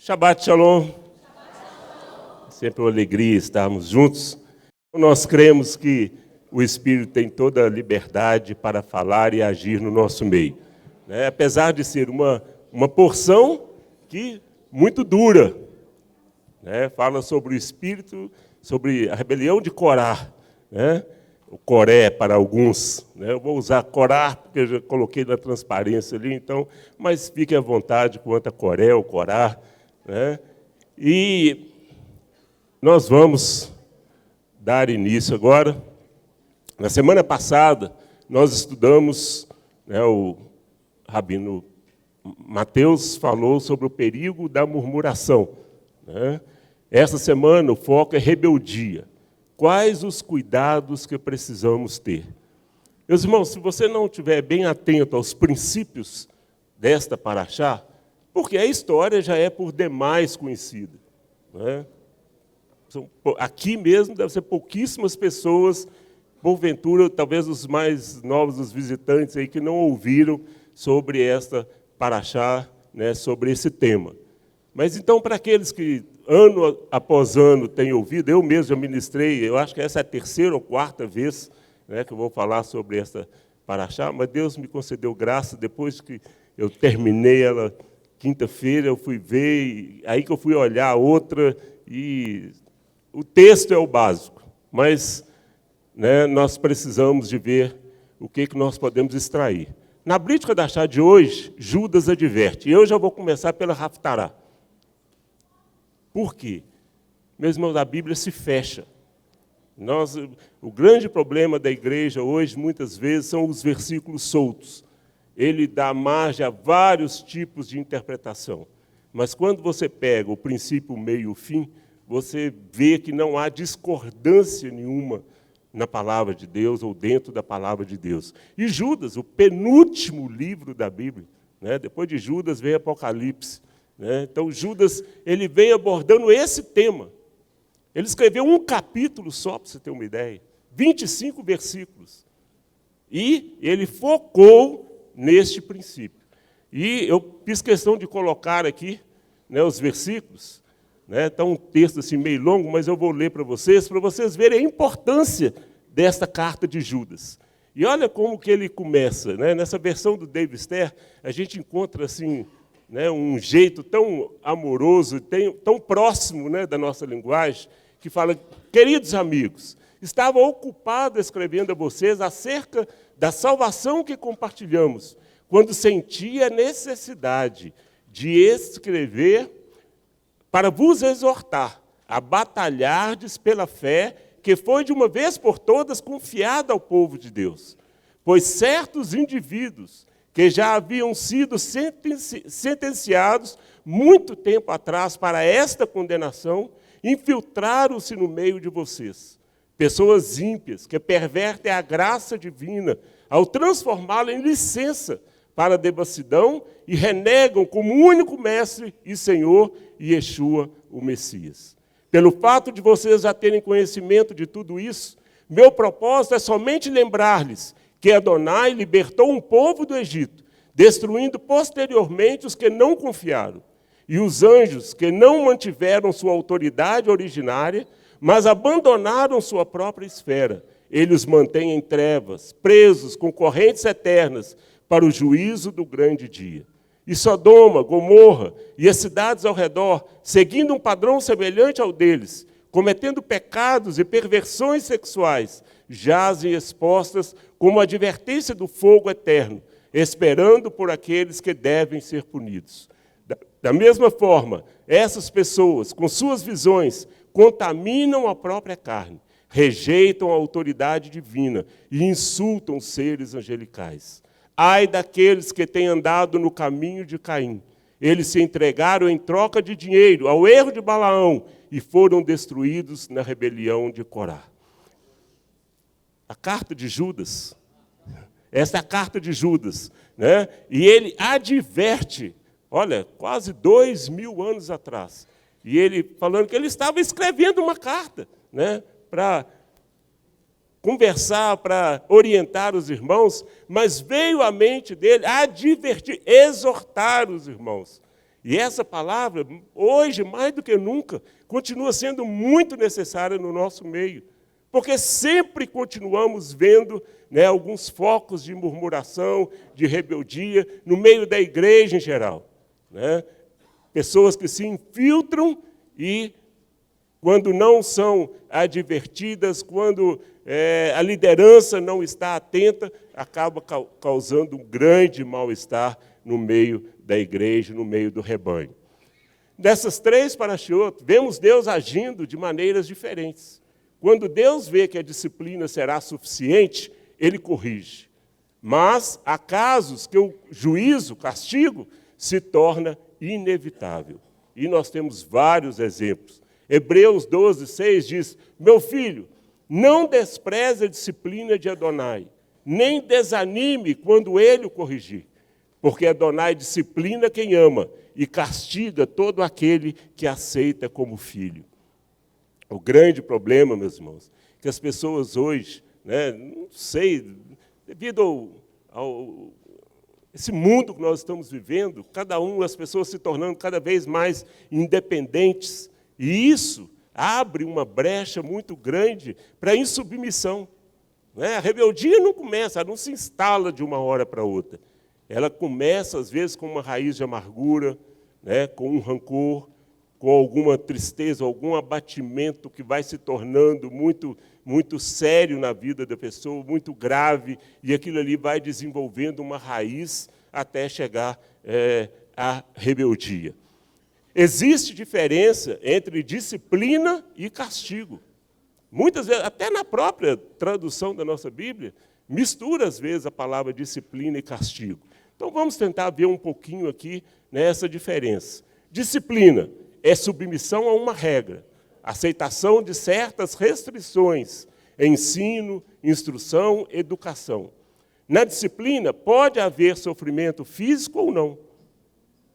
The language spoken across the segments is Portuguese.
Shabbat Shalom. Sempre uma alegria estarmos juntos. Nós cremos que o Espírito tem toda a liberdade para falar e agir no nosso meio. Apesar de ser uma porção que muito dura. Fala sobre o Espírito, sobre a rebelião de Corá. O Coré para alguns. Eu vou usar Corá porque eu já coloquei na transparência ali, então, mas fiquem à vontade quanto a Coré ou Corá. E nós vamos dar início agora. Na semana passada, nós estudamos, o Rabino Mateus falou sobre o perigo da murmuração. Essa semana o foco é rebeldia. Quais os cuidados que precisamos ter? Meus irmãos, se você não estiver bem atento aos princípios desta paraxá, porque a história já é por demais conhecida. Aqui mesmo deve ser pouquíssimas pessoas, porventura, talvez os mais novos, os visitantes aí, que não ouviram sobre esta paraxá, sobre esse tema. Mas então, para aqueles que ano após ano têm ouvido, eu mesmo já ministrei, eu acho que essa é a terceira ou quarta vez que eu vou falar sobre essa paraxá, mas Deus me concedeu graça, depois que eu terminei ela, quinta-feira, eu fui ver, aí que eu fui olhar a outra, e o texto é o básico, mas nós precisamos de ver o que nós podemos extrair. Na Brit Hadashah de hoje, Judas adverte, e eu já vou começar pela Haftarah. Por quê? Meus irmãos, a Bíblia se fecha. O grande problema da igreja hoje, muitas vezes, são os versículos soltos. Ele dá margem a vários tipos de interpretação. Mas quando você pega o princípio, o meio e o fim, você vê que não há discordância nenhuma na palavra de Deus ou dentro da palavra de Deus. E Judas, o penúltimo livro da Bíblia, depois de Judas vem Apocalipse. Então, Judas ele vem abordando esse tema. Ele escreveu um capítulo só, para você ter uma ideia, 25 versículos. E ele focou neste princípio. E eu fiz questão de colocar aqui os versículos. Está um texto assim, meio longo, mas eu vou ler para vocês verem a importância desta carta de Judas. E olha como que ele começa. Nessa versão do Dave Ster, a gente encontra assim, um jeito tão amoroso, tão próximo da nossa linguagem, que fala: queridos amigos, estava ocupado escrevendo a vocês acerca da salvação que compartilhamos, quando senti a necessidade de escrever para vos exortar a batalhardes pela fé que foi de uma vez por todas confiada ao povo de Deus. Pois certos indivíduos que já haviam sido sentenciados muito tempo atrás para esta condenação, infiltraram-se no meio de vocês. Pessoas ímpias que pervertem a graça divina ao transformá-la em licença para a devassidão e renegam como único mestre e Senhor Yeshua, o Messias. Pelo fato de vocês já terem conhecimento de tudo isso, meu propósito é somente lembrar-lhes que Adonai libertou um povo do Egito, destruindo posteriormente os que não confiaram, e os anjos que não mantiveram sua autoridade originária, mas abandonaram sua própria esfera. Ele os mantém em trevas, presos com correntes eternas, para o juízo do grande dia. E Sodoma, Gomorra e as cidades ao redor, seguindo um padrão semelhante ao deles, cometendo pecados e perversões sexuais, jazem expostas como advertência do fogo eterno, esperando por aqueles que devem ser punidos. Da mesma forma, essas pessoas, com suas visões, contaminam a própria carne, rejeitam a autoridade divina e insultam os seres angelicais. Ai daqueles que têm andado no caminho de Caim. Eles se entregaram em troca de dinheiro ao erro de Balaão e foram destruídos na rebelião de Corá. A carta de Judas, essa é a carta de Judas, e ele adverte, olha, quase 2000 anos atrás, e ele falando que ele estava escrevendo uma carta, para conversar, para orientar os irmãos, mas veio à mente dele advertir, exortar os irmãos. E essa palavra, hoje, mais do que nunca, continua sendo muito necessária no nosso meio. Porque sempre continuamos vendo, né, alguns focos de murmuração, de rebeldia, no meio da igreja em geral. Né? Pessoas que se infiltram e, quando não são advertidas, quando a liderança não está atenta, acaba causando um grande mal-estar no meio da igreja, no meio do rebanho. Dessas três parashiot, vemos Deus agindo de maneiras diferentes. Quando Deus vê que a disciplina será suficiente, Ele corrige. Mas há casos que o juízo, o castigo, se torna inevitável. E nós temos vários exemplos. Hebreus 12:6 diz: meu filho, não despreze a disciplina de Adonai, nem desanime quando ele o corrigir, porque Adonai disciplina quem ama e castiga todo aquele que aceita como filho. O grande problema, meus irmãos, que as pessoas hoje, né, não sei, devido ao esse mundo que nós estamos vivendo, as pessoas se tornando cada vez mais independentes, e isso abre uma brecha muito grande para a insubmissão. Né? A rebeldia não começa, ela não se instala de uma hora para outra. Ela começa, às vezes, com uma raiz de amargura, né, com um rancor, com alguma tristeza, algum abatimento que vai se tornando muito, muito sério na vida da pessoa, muito grave, e aquilo ali vai desenvolvendo uma raiz até chegar à rebeldia. Existe diferença entre disciplina e castigo. Muitas vezes, até na própria tradução da nossa Bíblia, mistura, às vezes, a palavra disciplina e castigo. Então, vamos tentar ver um pouquinho aqui nessa diferença. Disciplina é submissão a uma regra, aceitação de certas restrições, ensino, instrução, educação. Na disciplina, pode haver sofrimento físico ou não.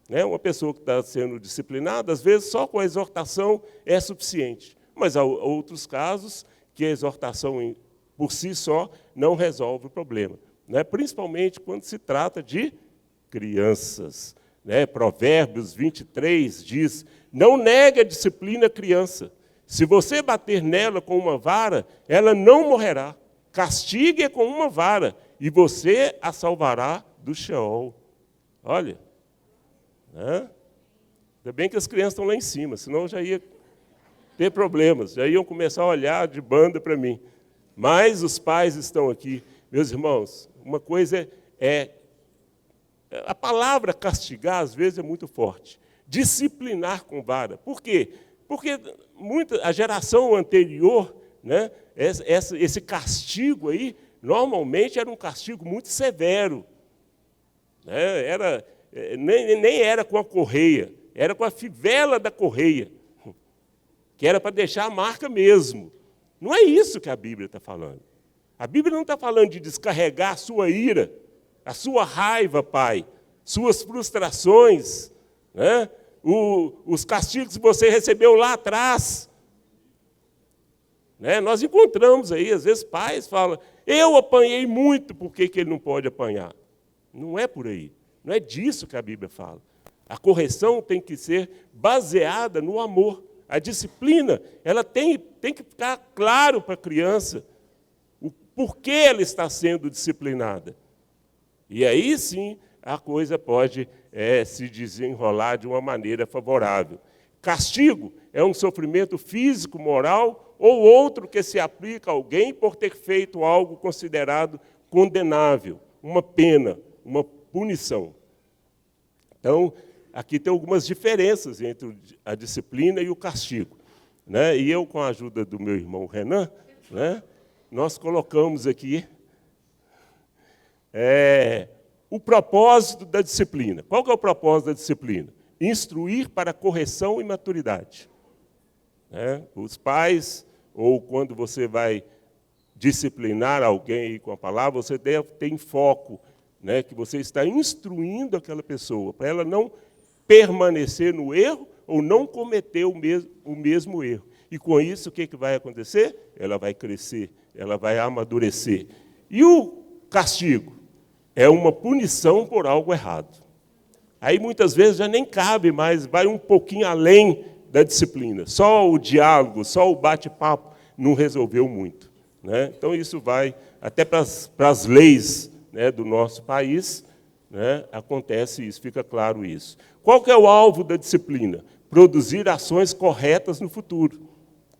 Né? Uma pessoa que está sendo disciplinada, às vezes, só com a exortação é suficiente. Mas há outros casos que a exortação por si só não resolve o problema. Né? Principalmente quando se trata de crianças. Né? Provérbios 23 diz: não negue a disciplina à criança. Se você bater nela com uma vara, ela não morrerá. Castigue-a com uma vara, e você a salvará do Sheol. Olha, né? Ainda bem que as crianças estão lá em cima, senão já ia ter problemas, já iam começar a olhar de banda para mim. Mas os pais estão aqui. Meus irmãos, uma coisa a palavra castigar, às vezes, é muito forte. Disciplinar com vara. Por quê? Porque a geração anterior, né, esse castigo aí, normalmente era um castigo muito severo. Né? Nem era com a correia, era com a fivela da correia, que era para deixar a marca mesmo. Não é isso que a Bíblia está falando. A Bíblia não está falando de descarregar a sua ira, a sua raiva, pai, suas frustrações, né? Os castigos que você recebeu lá atrás. Né? Nós encontramos aí, às vezes, pais falam: eu apanhei muito, por que ele não pode apanhar? Não é por aí. Não é disso que a Bíblia fala. A correção tem que ser baseada no amor. A disciplina, ela tem que ficar claro para a criança o porquê ela está sendo disciplinada. E aí sim a coisa pode se desenrolar de uma maneira favorável. Castigo é um sofrimento físico, moral, ou outro que se aplica a alguém por ter feito algo considerado condenável, uma pena, uma punição. Então, aqui tem algumas diferenças entre a disciplina e o castigo. Né? E eu, com a ajuda do meu irmão Renan, né, nós colocamos aqui o propósito da disciplina. Qual que é o propósito da disciplina? Instruir para correção e maturidade. Né? Os pais, ou quando você vai disciplinar alguém com a palavra, você deve ter em foco, né, que você está instruindo aquela pessoa, para ela não permanecer no erro ou não cometer o mesmo erro. E com isso, o que vai acontecer? Ela vai crescer, ela vai amadurecer. E o castigo? É uma punição por algo errado. Aí muitas vezes já nem cabe mais, vai um pouquinho além da disciplina. Só o diálogo, só o bate-papo não resolveu muito, né? Então isso vai até para as leis, né, do nosso país, né, acontece isso, fica claro isso. Qual que é o alvo da disciplina? Produzir ações corretas no futuro,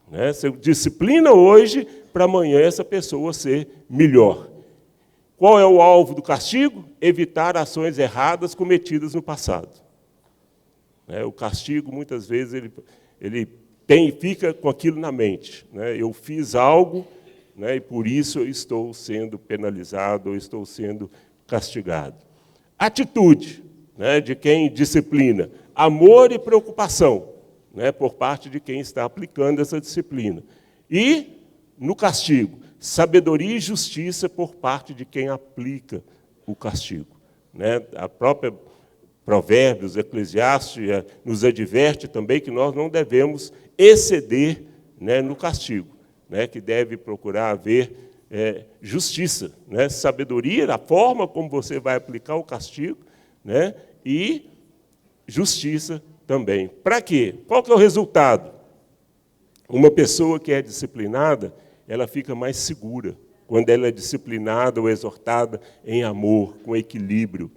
né? Você disciplina hoje para amanhã essa pessoa ser melhor. Qual é o alvo do castigo? Evitar ações erradas cometidas no passado. O castigo, muitas vezes, ele fica com aquilo na mente, né? Eu fiz algo, né, e por isso eu estou sendo penalizado, ou estou sendo castigado. Atitude, né, de quem disciplina. Amor e preocupação, né, por parte de quem está aplicando essa disciplina. E, no castigo, sabedoria e justiça por parte de quem aplica o castigo, né? A própria Provérbios, Eclesiastes, nos adverte também que nós não devemos exceder, né, no castigo, né, que deve procurar haver justiça, né, sabedoria na forma como você vai aplicar o castigo, né, e justiça também. Para quê? Qual que é o resultado? Uma pessoa que é disciplinada, ela fica mais segura quando ela é disciplinada ou exortada em amor, com equilíbrio,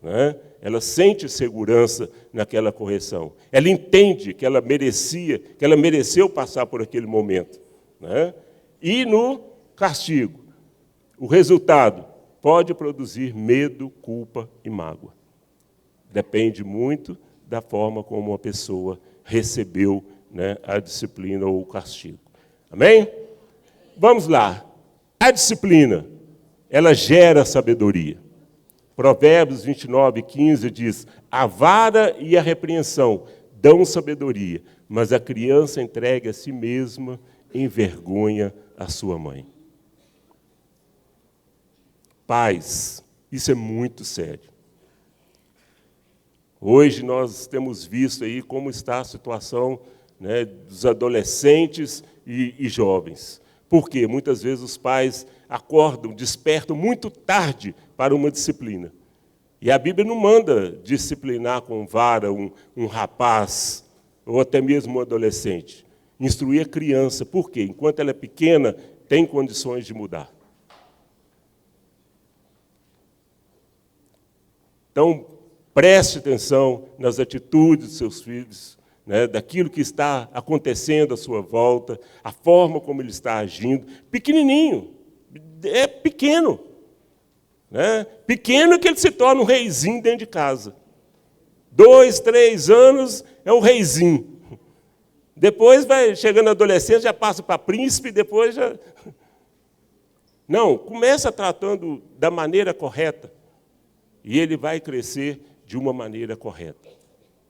né? Ela sente segurança naquela correção. Ela entende que ela mereceu passar por aquele momento, né? E no castigo, o resultado pode produzir medo, culpa e mágoa. Depende muito da forma como a pessoa recebeu, né, a disciplina ou o castigo. Amém? Vamos lá. A disciplina, ela gera sabedoria. Provérbios 29:15 diz: a vara e a repreensão dão sabedoria, mas a criança entregue a si mesma envergonha a sua mãe. Pais, isso é muito sério. Hoje nós temos visto aí como está a situação, né, dos adolescentes e jovens. Por quê? Muitas vezes os pais acordam, despertam muito tarde para uma disciplina. E a Bíblia não manda disciplinar com vara um rapaz, ou até mesmo um adolescente. Instruir a criança. Por quê? Enquanto ela é pequena, tem condições de mudar. Então, preste atenção nas atitudes dos seus filhos, né, daquilo que está acontecendo à sua volta, a forma como ele está agindo. Pequenininho, é pequeno. Né? Pequeno que ele se torna um reizinho dentro de casa. 2, 3 anos é um reizinho. Depois vai chegando a adolescência, já passa para príncipe, depois já... Não, começa tratando da maneira correta. E ele vai crescer de uma maneira correta.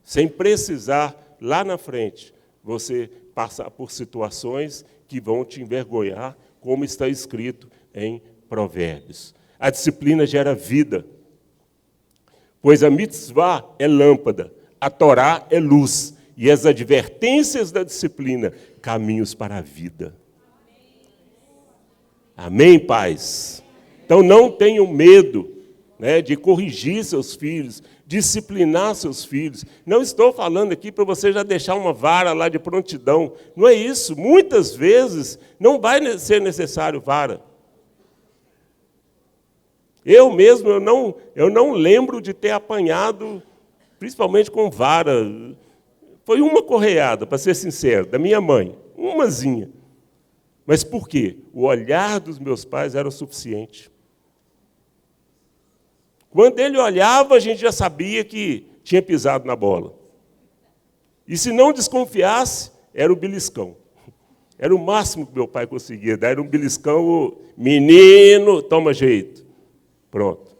Sem precisar, lá na frente, você passar por situações que vão te envergonhar, como está escrito em Provérbios. A disciplina gera vida, pois a mitzvah é lâmpada, a Torá é luz, e as advertências da disciplina, caminhos para a vida. Amém, pais? Então não tenham medo, né, de corrigir seus filhos, disciplinar seus filhos. Não estou falando aqui para você já deixar uma vara lá de prontidão. Não é isso. Muitas vezes não vai ser necessário vara. Eu mesmo, eu não lembro de ter apanhado, principalmente com vara. Foi uma correada, para ser sincero, da minha mãe, umazinha. Mas por quê? O olhar dos meus pais era o suficiente. Quando ele olhava, a gente já sabia que tinha pisado na bola. E se não desconfiasse, era o beliscão. Era o máximo que meu pai conseguia dar, era um beliscão, o menino, toma jeito. Pronto.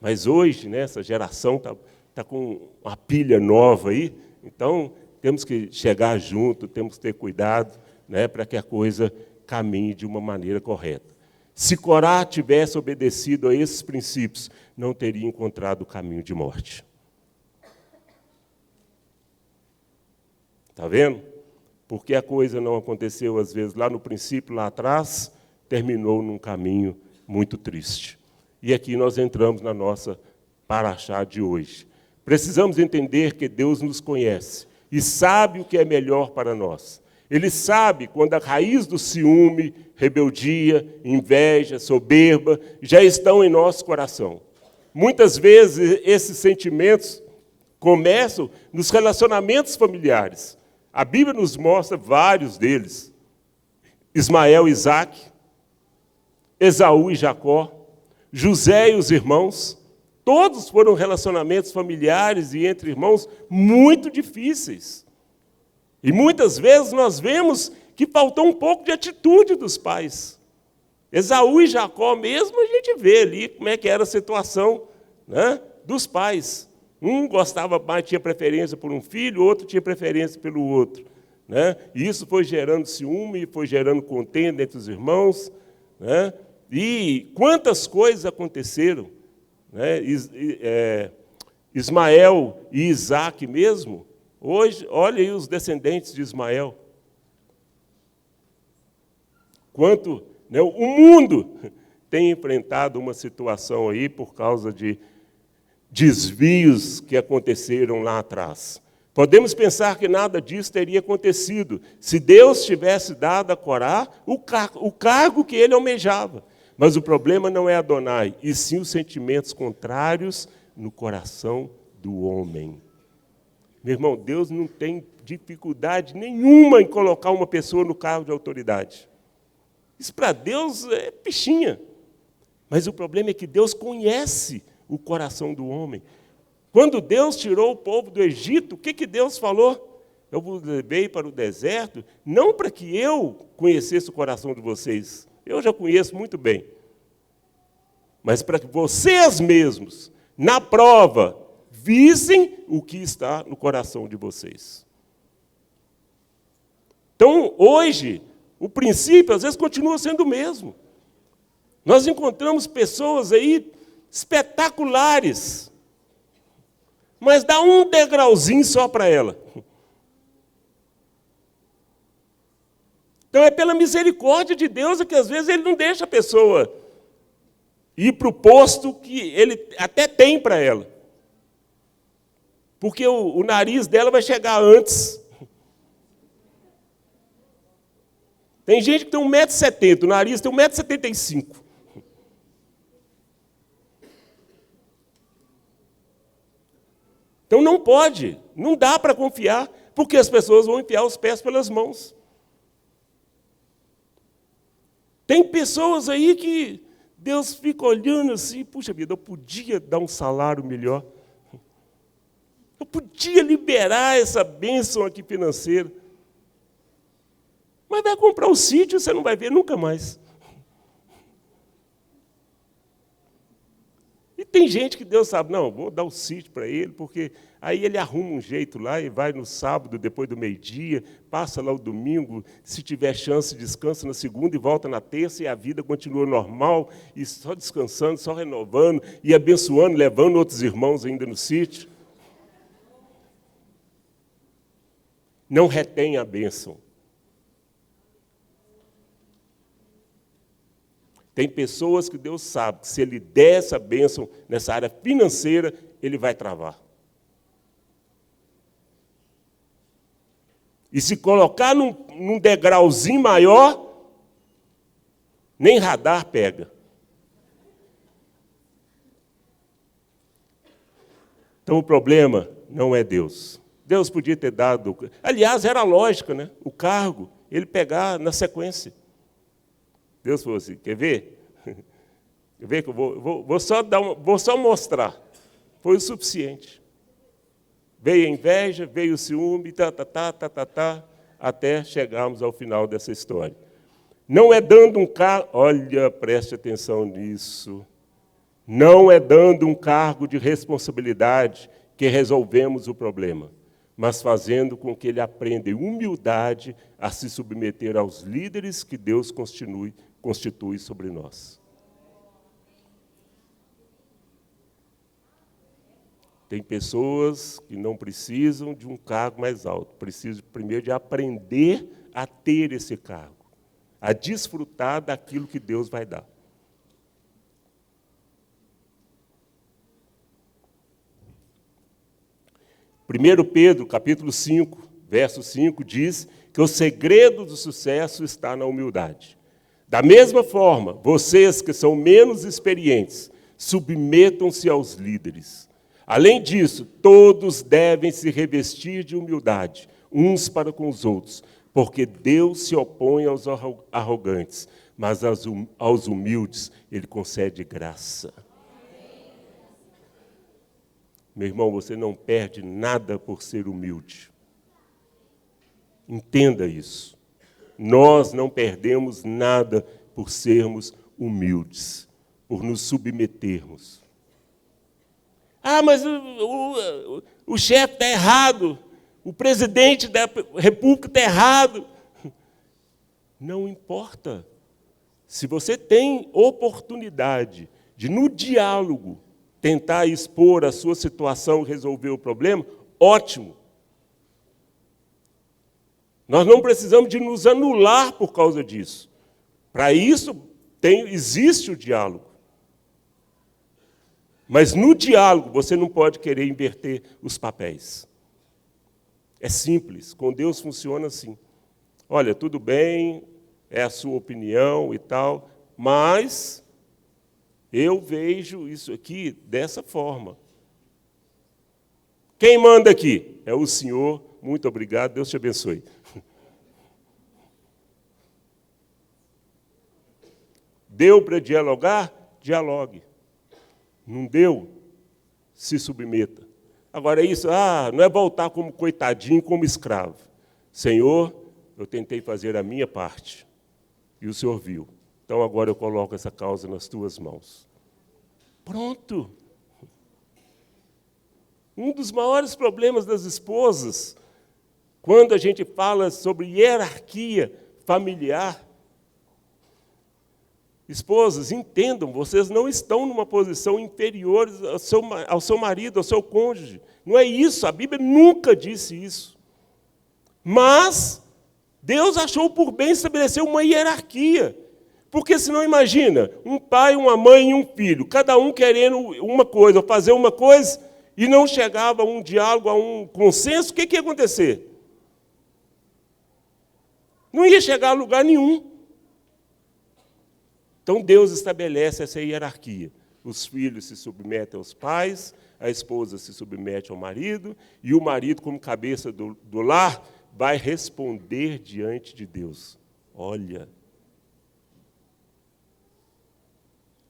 Mas hoje, né, essa geração está com uma pilha nova aí, então temos que chegar junto, temos que ter cuidado, né, para que a coisa caminhe de uma maneira correta. Se Corá tivesse obedecido a esses princípios, não teria encontrado o caminho de morte. Está vendo? Porque a coisa não aconteceu, às vezes, lá no princípio, lá atrás, terminou num caminho muito triste. E aqui nós entramos na nossa paraxá de hoje. Precisamos entender que Deus nos conhece e sabe o que é melhor para nós. Ele sabe quando a raiz do ciúme, rebeldia, inveja, soberba já estão em nosso coração. Muitas vezes esses sentimentos começam nos relacionamentos familiares. A Bíblia nos mostra vários deles. Ismael e Isaque, Esaú e Jacó, José e os irmãos, todos foram relacionamentos familiares e entre irmãos muito difíceis. E muitas vezes nós vemos que faltou um pouco de atitude dos pais. Esaú e Jacó mesmo, a gente vê ali como é que era a situação, né, dos pais. Um gostava mais, tinha preferência por um filho, o outro tinha preferência pelo outro. Né? E isso foi gerando ciúme, foi gerando contenda entre os irmãos. Né? E quantas coisas aconteceram. Né? Ismael e Isaque mesmo, hoje, olha aí os descendentes de Ismael. Quanto, né, o mundo tem enfrentado uma situação aí por causa de desvios que aconteceram lá atrás. Podemos pensar que nada disso teria acontecido se Deus tivesse dado a Corá o cargo que ele almejava. Mas o problema não é Adonai, e sim os sentimentos contrários no coração do homem. Meu irmão, Deus não tem dificuldade nenhuma em colocar uma pessoa no cargo de autoridade. Isso para Deus é pichinha. Mas o problema é que Deus conhece o coração do homem. Quando Deus tirou o povo do Egito, o que Deus falou? Eu vos levei para o deserto, não para que eu conhecesse o coração de vocês. Eu já conheço muito bem. Mas para que vocês mesmos, na prova, vissem o que está no coração de vocês. Então, hoje, o princípio, às vezes, continua sendo o mesmo. Nós encontramos pessoas aí espetaculares, mas dá um degrauzinho só para ela. Então, é pela misericórdia de Deus que, às vezes, Ele não deixa a pessoa ir para o posto que Ele até tem para ela. Porque o nariz dela vai chegar antes. Tem gente que tem 1,70 m, o nariz tem 1,75 m. Então não pode, não dá para confiar, porque as pessoas vão enfiar os pés pelas mãos. Tem pessoas aí que Deus fica olhando assim, puxa vida, eu podia dar um salário melhor. Eu podia liberar essa bênção aqui financeira. Mas vai comprar um sítio, você não vai ver nunca mais. E tem gente que Deus sabe, não, vou dar o sítio para ele, porque aí ele arruma um jeito lá e vai no sábado, depois do meio-dia, passa lá o domingo, se tiver chance, descansa na segunda e volta na terça, e a vida continua normal, e só descansando, só renovando, e abençoando, levando outros irmãos ainda no sítio. Não retém a bênção. Tem pessoas que Deus sabe que se Ele der essa bênção nessa área financeira, Ele vai travar. E se colocar num degrauzinho maior, nem radar pega. Então o problema não é Deus. Deus podia ter dado... Aliás, era lógica, né? O cargo, ele pegar na sequência. Deus falou assim, quer ver? Quer ver que eu vou só mostrar. Foi o suficiente. Veio a inveja, veio o ciúme, até chegarmos ao final dessa história. Não é dando um cargo... Olha, preste atenção nisso. Não é dando um cargo de responsabilidade que resolvemos o problema, mas fazendo com que ele aprenda em humildade a se submeter aos líderes que Deus constitui sobre nós. Tem pessoas que não precisam de um cargo mais alto, precisam primeiro de aprender a ter esse cargo, a desfrutar daquilo que Deus vai dar. 1 Pedro, capítulo 5, verso 5, diz que o segredo do sucesso está na humildade. Da mesma forma, vocês que são menos experientes, submetam-se aos líderes. Além disso, todos devem se revestir de humildade, uns para com os outros, porque Deus se opõe aos arrogantes, mas aos humildes Ele concede graça. Meu irmão, você não perde nada por ser humilde. Entenda isso. Nós não perdemos nada por sermos humildes, por nos submetermos. Ah, mas o chefe está errado, o presidente da república está errado. Não importa. Se você tem oportunidade de, no diálogo, tentar expor a sua situação e resolver o problema, ótimo. Nós não precisamos de nos anular por causa disso. Para isso, existe o diálogo. Mas no diálogo, você não pode querer inverter os papéis. É simples, com Deus funciona assim. Olha, tudo bem, é a sua opinião e tal, mas eu vejo isso aqui dessa forma. Quem manda aqui? É o Senhor. Muito obrigado, Deus te abençoe. Deu para dialogar? Dialogue. Não deu? Se submeta. Agora isso, não é voltar como coitadinho, como escravo. Senhor, eu tentei fazer a minha parte, e o Senhor viu. Então agora eu coloco essa causa nas tuas mãos. Pronto. Um dos maiores problemas das esposas, quando a gente fala sobre hierarquia familiar, esposas, entendam, vocês não estão numa posição inferior ao seu marido, ao seu cônjuge. Não é isso, a Bíblia nunca disse isso. Mas Deus achou por bem estabelecer uma hierarquia. Porque senão, imagina, um pai, uma mãe e um filho, cada um querendo uma coisa, ou fazer uma coisa, e não chegava a um diálogo, a um consenso, o que ia acontecer? Não ia chegar a lugar nenhum. Então, Deus estabelece essa hierarquia. Os filhos se submetem aos pais, a esposa se submete ao marido, e o marido, como cabeça do lar, vai responder diante de Deus. Olha,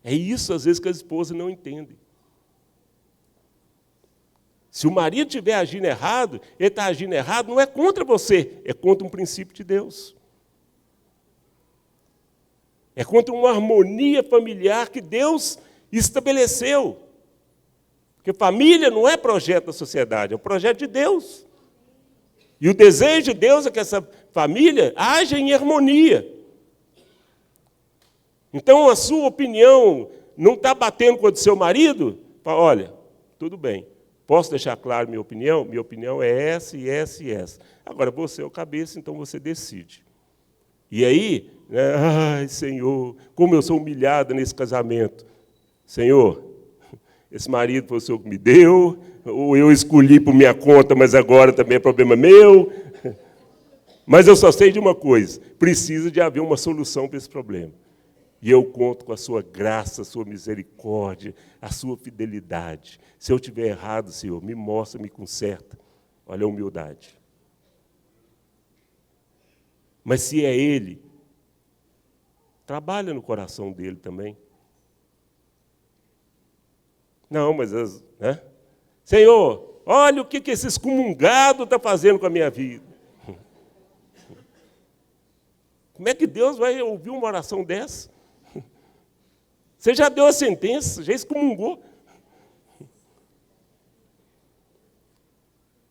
é isso, às vezes, que as esposas não entendem. Se o marido estiver agindo errado, ele está agindo errado, não é contra você, é contra um princípio de Deus. É contra uma harmonia familiar que Deus estabeleceu. Porque família não é projeto da sociedade, é um projeto de Deus. E o desejo de Deus é que essa família haja em harmonia. Então, a sua opinião não está batendo com a do seu marido? Fala, olha, tudo bem, posso deixar claro minha opinião? Minha opinião é essa, e essa, e essa. Agora, você é o cabeça, então você decide. E aí, ai, Senhor, como eu sou humilhada nesse casamento. Senhor, esse marido foi o Senhor que me deu, ou eu escolhi por minha conta, mas agora também é problema meu. Mas eu só sei de uma coisa, precisa de haver uma solução para esse problema. E eu conto com a sua graça, a sua misericórdia, a sua fidelidade. Se eu estiver errado, Senhor, me mostra, me conserta. Olha a humildade. Mas se é Ele, trabalha no coração dele também. Não, mas... né? Senhor, olha o que esse excomungados está fazendo com a minha vida. Como é que Deus vai ouvir uma oração dessa? Você já deu a sentença, já excomungou.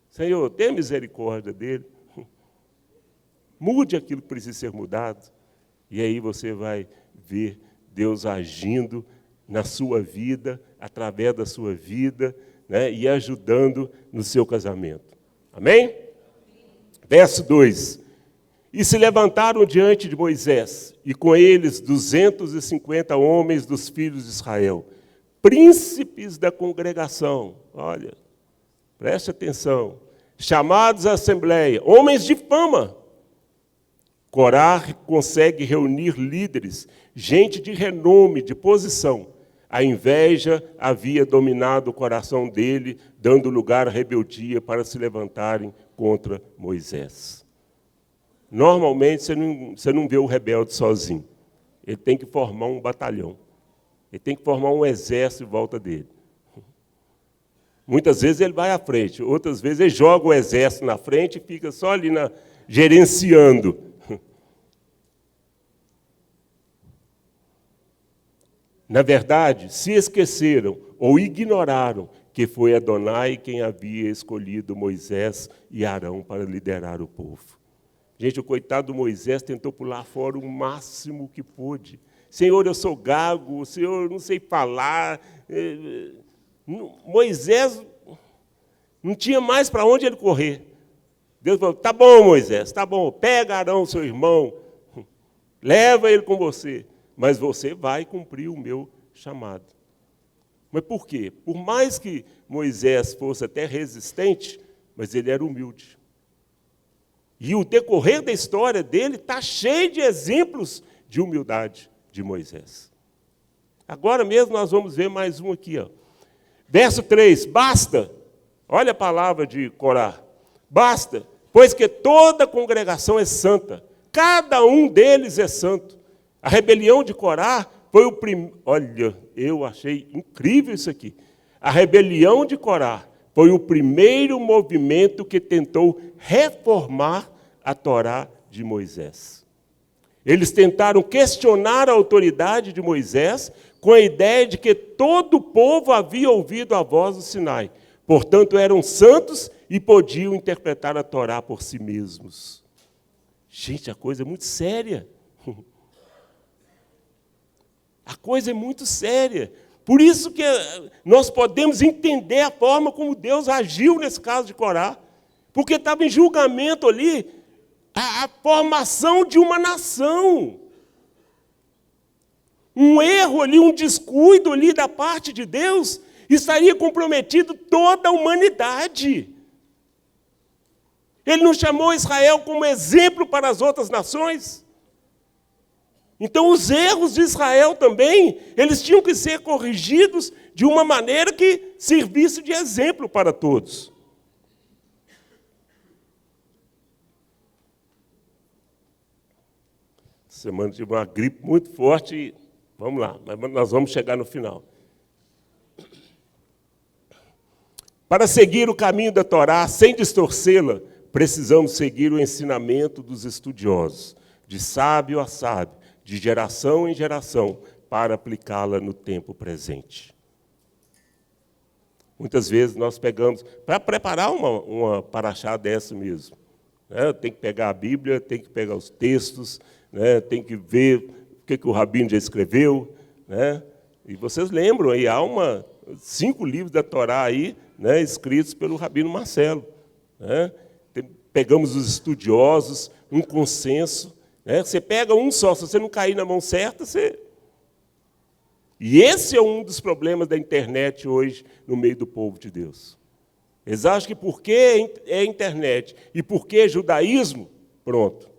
Senhor, tenha misericórdia dele. Mude aquilo que precisa ser mudado. E aí você vai ver Deus agindo na sua vida, através da sua vida, né, e ajudando no seu casamento. Amém? Verso 2. E se levantaram diante de Moisés, e com eles 250 homens dos filhos de Israel, príncipes da congregação. Olha, Preste atenção. Chamados à assembleia, homens de fama. Corá consegue reunir líderes, gente de renome, de posição. A inveja havia dominado o coração dele, dando lugar à rebeldia para se levantarem contra Moisés. Normalmente, você não vê o rebelde sozinho. Ele tem que formar um batalhão. Ele tem que formar um exército em volta dele. Muitas vezes ele vai à frente, outras vezes ele joga o exército na frente e fica só ali gerenciando. Na verdade, se esqueceram ou ignoraram que foi Adonai quem havia escolhido Moisés e Arão para liderar o povo. Gente, o coitado do Moisés tentou pular fora o máximo que pôde. Senhor, eu sou gago, Senhor, eu não sei falar. Moisés não tinha mais para onde ele correr. Deus falou, tá bom, Moisés, tá bom, pega Arão, seu irmão, leva ele com você, mas você vai cumprir o meu chamado. Mas por quê? Por mais que Moisés fosse até resistente, mas ele era humilde. E o decorrer da história dele está cheio de exemplos de humildade de Moisés. Agora mesmo nós vamos ver mais um aqui. Ó. Verso 3, basta, olha a palavra de Corá, basta, pois que toda a congregação é santa, cada um deles é santo. A rebelião de Corá foi o primeiro, olha, eu achei incrível isso aqui. A rebelião de Corá foi o primeiro movimento que tentou reformar a Torá de Moisés. Eles tentaram questionar a autoridade de Moisés com a ideia de que todo o povo havia ouvido a voz do Sinai. Portanto, eram santos e podiam interpretar a Torá por si mesmos. Gente, a coisa é muito séria. A coisa é muito séria. Por isso que nós podemos entender a forma como Deus agiu nesse caso de Corá. Porque estava em julgamento ali a formação de uma nação. Um erro ali, um descuido ali da parte de Deus, estaria comprometido toda a humanidade. Ele não chamou Israel como exemplo para as outras nações? Então, os erros de Israel também, eles tinham que ser corrigidos de uma maneira que servisse de exemplo para todos. Semana tive uma gripe muito forte e vamos lá, mas nós vamos chegar no final. Para seguir o caminho da Torá, sem distorcê-la, precisamos seguir o ensinamento dos estudiosos, de sábio a sábio, de geração em geração, para aplicá-la no tempo presente. Muitas vezes nós pegamos, para preparar uma paraxá dessa mesmo, né? Tem que pegar a Bíblia, tem que pegar os textos, né? Tem que ver o que o Rabino já escreveu, né? E vocês lembram, aí há 5 livros da Torá aí, né, escritos pelo Rabino Marcelo. Né? Pegamos os estudiosos, um consenso. Né? Você pega um só, se você não cair na mão certa, você... E esse é um dos problemas da internet hoje no meio do povo de Deus. Eles acham que porque é internet e porque é judaísmo, pronto.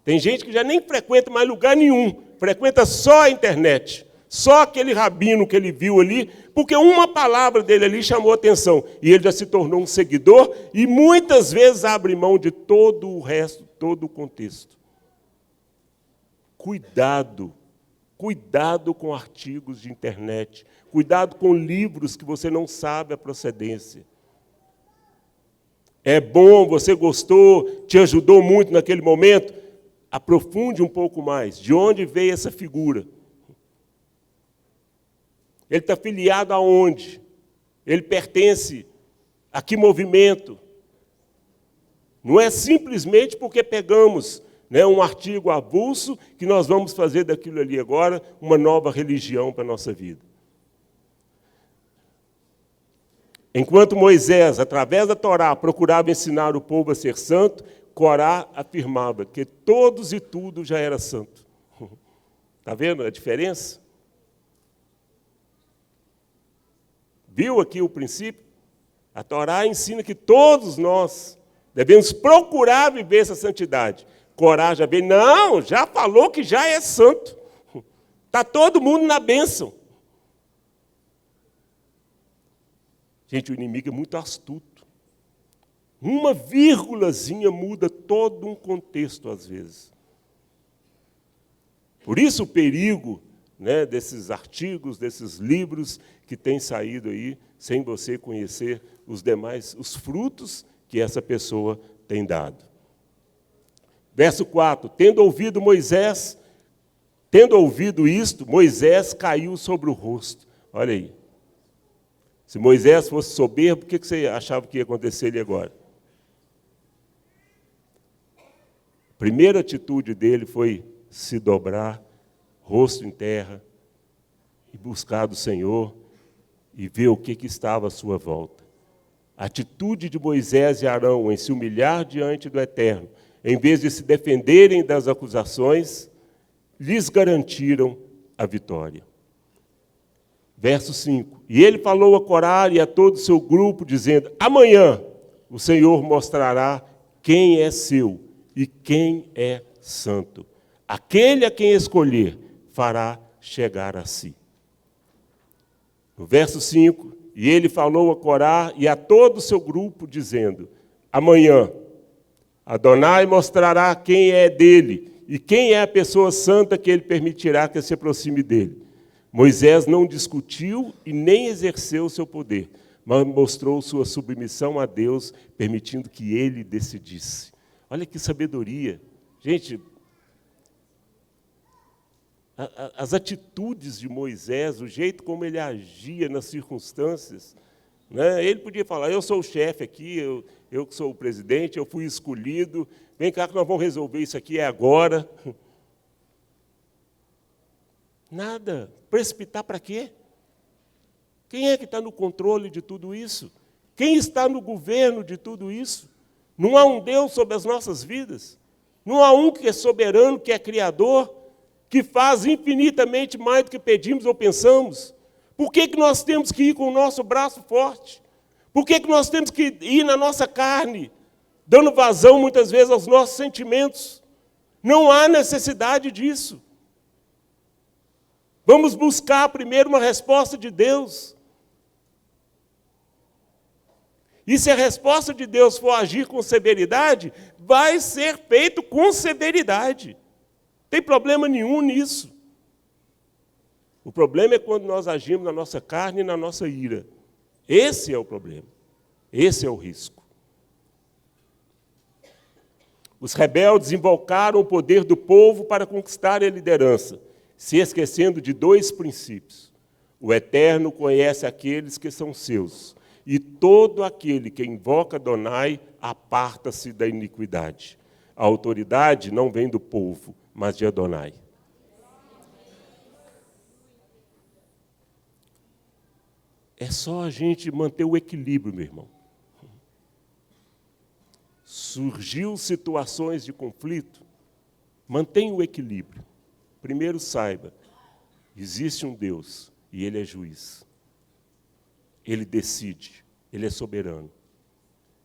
Tem gente que já nem frequenta mais lugar nenhum, frequenta só a internet. Só aquele rabino que ele viu ali, porque uma palavra dele ali chamou a atenção. E ele já se tornou um seguidor e muitas vezes abre mão de todo o resto, todo o contexto. Cuidado, cuidado com artigos de internet. Cuidado com livros que você não sabe a procedência. É bom, você gostou, te ajudou muito naquele momento. Aprofunde um pouco mais. De onde veio essa figura? Ele está filiado aonde? Ele pertence a que movimento? Não é simplesmente porque pegamos, né, um artigo avulso que nós vamos fazer daquilo ali agora uma nova religião para a nossa vida. Enquanto Moisés, através da Torá, procurava ensinar o povo a ser santo, Corá afirmava que todos e tudo já era santo. Está vendo a diferença? Viu aqui o princípio? A Torá ensina que todos nós devemos procurar viver essa santidade. Coragem a ver, não, já falou que já é santo. Está todo mundo na bênção. Gente, o inimigo é muito astuto. Uma vírgulazinha muda todo um contexto, às vezes. Por isso o perigo, né, desses artigos, desses livros que têm saído aí, sem você conhecer os frutos que essa pessoa tem dado. Verso 4, tendo ouvido isto, Moisés caiu sobre o rosto. Olha aí. Se Moisés fosse soberbo, o que você achava que ia acontecer ali agora? A primeira atitude dele foi se dobrar, rosto em terra, e buscar do Senhor, e ver o que estava à sua volta. A atitude de Moisés e Arão em se humilhar diante do Eterno, em vez de se defenderem das acusações, lhes garantiram a vitória. Verso 5. E ele falou a Corá e a todo o seu grupo, dizendo: amanhã o Senhor mostrará quem é seu e quem é santo. Aquele a quem escolher fará chegar a si. No verso 5, e ele falou a Corá e a todo o seu grupo, dizendo: amanhã Adonai mostrará quem é dele e quem é a pessoa santa que ele permitirá que se aproxime dele. Moisés não discutiu e nem exerceu o seu poder, mas mostrou sua submissão a Deus, permitindo que ele decidisse. Olha que sabedoria. Gente, as atitudes de Moisés, o jeito como ele agia nas circunstâncias, né? Ele podia falar: eu sou o chefe aqui, eu que sou o presidente, eu fui escolhido, vem cá que nós vamos resolver isso aqui, é agora. Nada. Precipitar para quê? Quem é que está no controle de tudo isso? Quem está no governo de tudo isso? Não há um Deus sobre as nossas vidas? Não há um que é soberano, que é criador, que faz infinitamente mais do que pedimos ou pensamos? Por que nós temos que ir com o nosso braço forte? Por que nós temos que ir na nossa carne, dando vazão muitas vezes aos nossos sentimentos? Não há necessidade disso. Vamos buscar primeiro uma resposta de Deus. E se a resposta de Deus for agir com severidade, vai ser feito com severidade. Não tem problema nenhum nisso. O problema é quando nós agimos na nossa carne e na nossa ira. Esse é o problema. Esse é o risco. Os rebeldes invocaram o poder do povo para conquistar a liderança, se esquecendo de dois princípios. O Eterno conhece aqueles que são seus, e todo aquele que invoca Adonai aparta-se da iniquidade. A autoridade não vem do povo, mas de Adonai. É só a gente manter o equilíbrio, meu irmão. Surgiu situações de conflito, mantenha o equilíbrio. Primeiro saiba, existe um Deus e Ele é juiz. Ele decide, Ele é soberano.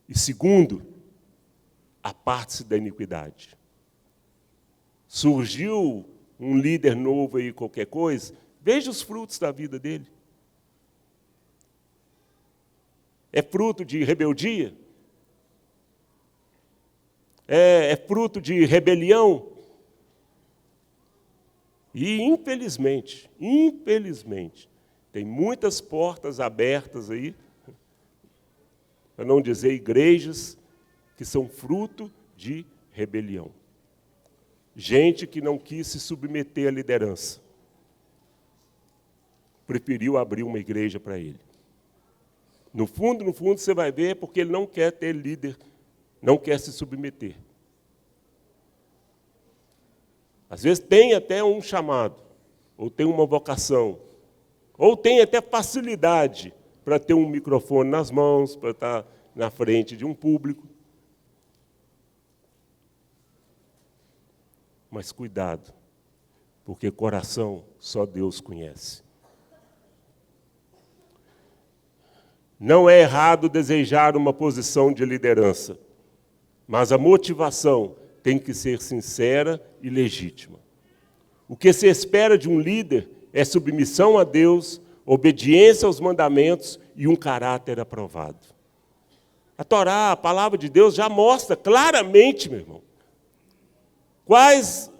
E segundo, aparte-se da iniquidade. Surgiu um líder novo aí, qualquer coisa, veja os frutos da vida dele. É fruto de rebeldia? É fruto de rebelião? E, infelizmente, tem muitas portas abertas aí, para não dizer igrejas, que são fruto de rebelião. Gente que não quis se submeter à liderança. Preferiu abrir uma igreja para ele. No fundo, você vai ver porque ele não quer ter líder, não quer se submeter. Às vezes tem até um chamado, ou tem uma vocação, ou tem até facilidade para ter um microfone nas mãos, para estar na frente de um público. Mas cuidado, porque coração só Deus conhece. Não é errado desejar uma posição de liderança, mas a motivação tem que ser sincera e legítima. O que se espera de um líder é submissão a Deus, obediência aos mandamentos e um caráter aprovado. A Torá, a palavra de Deus, já mostra claramente, meu irmão, quais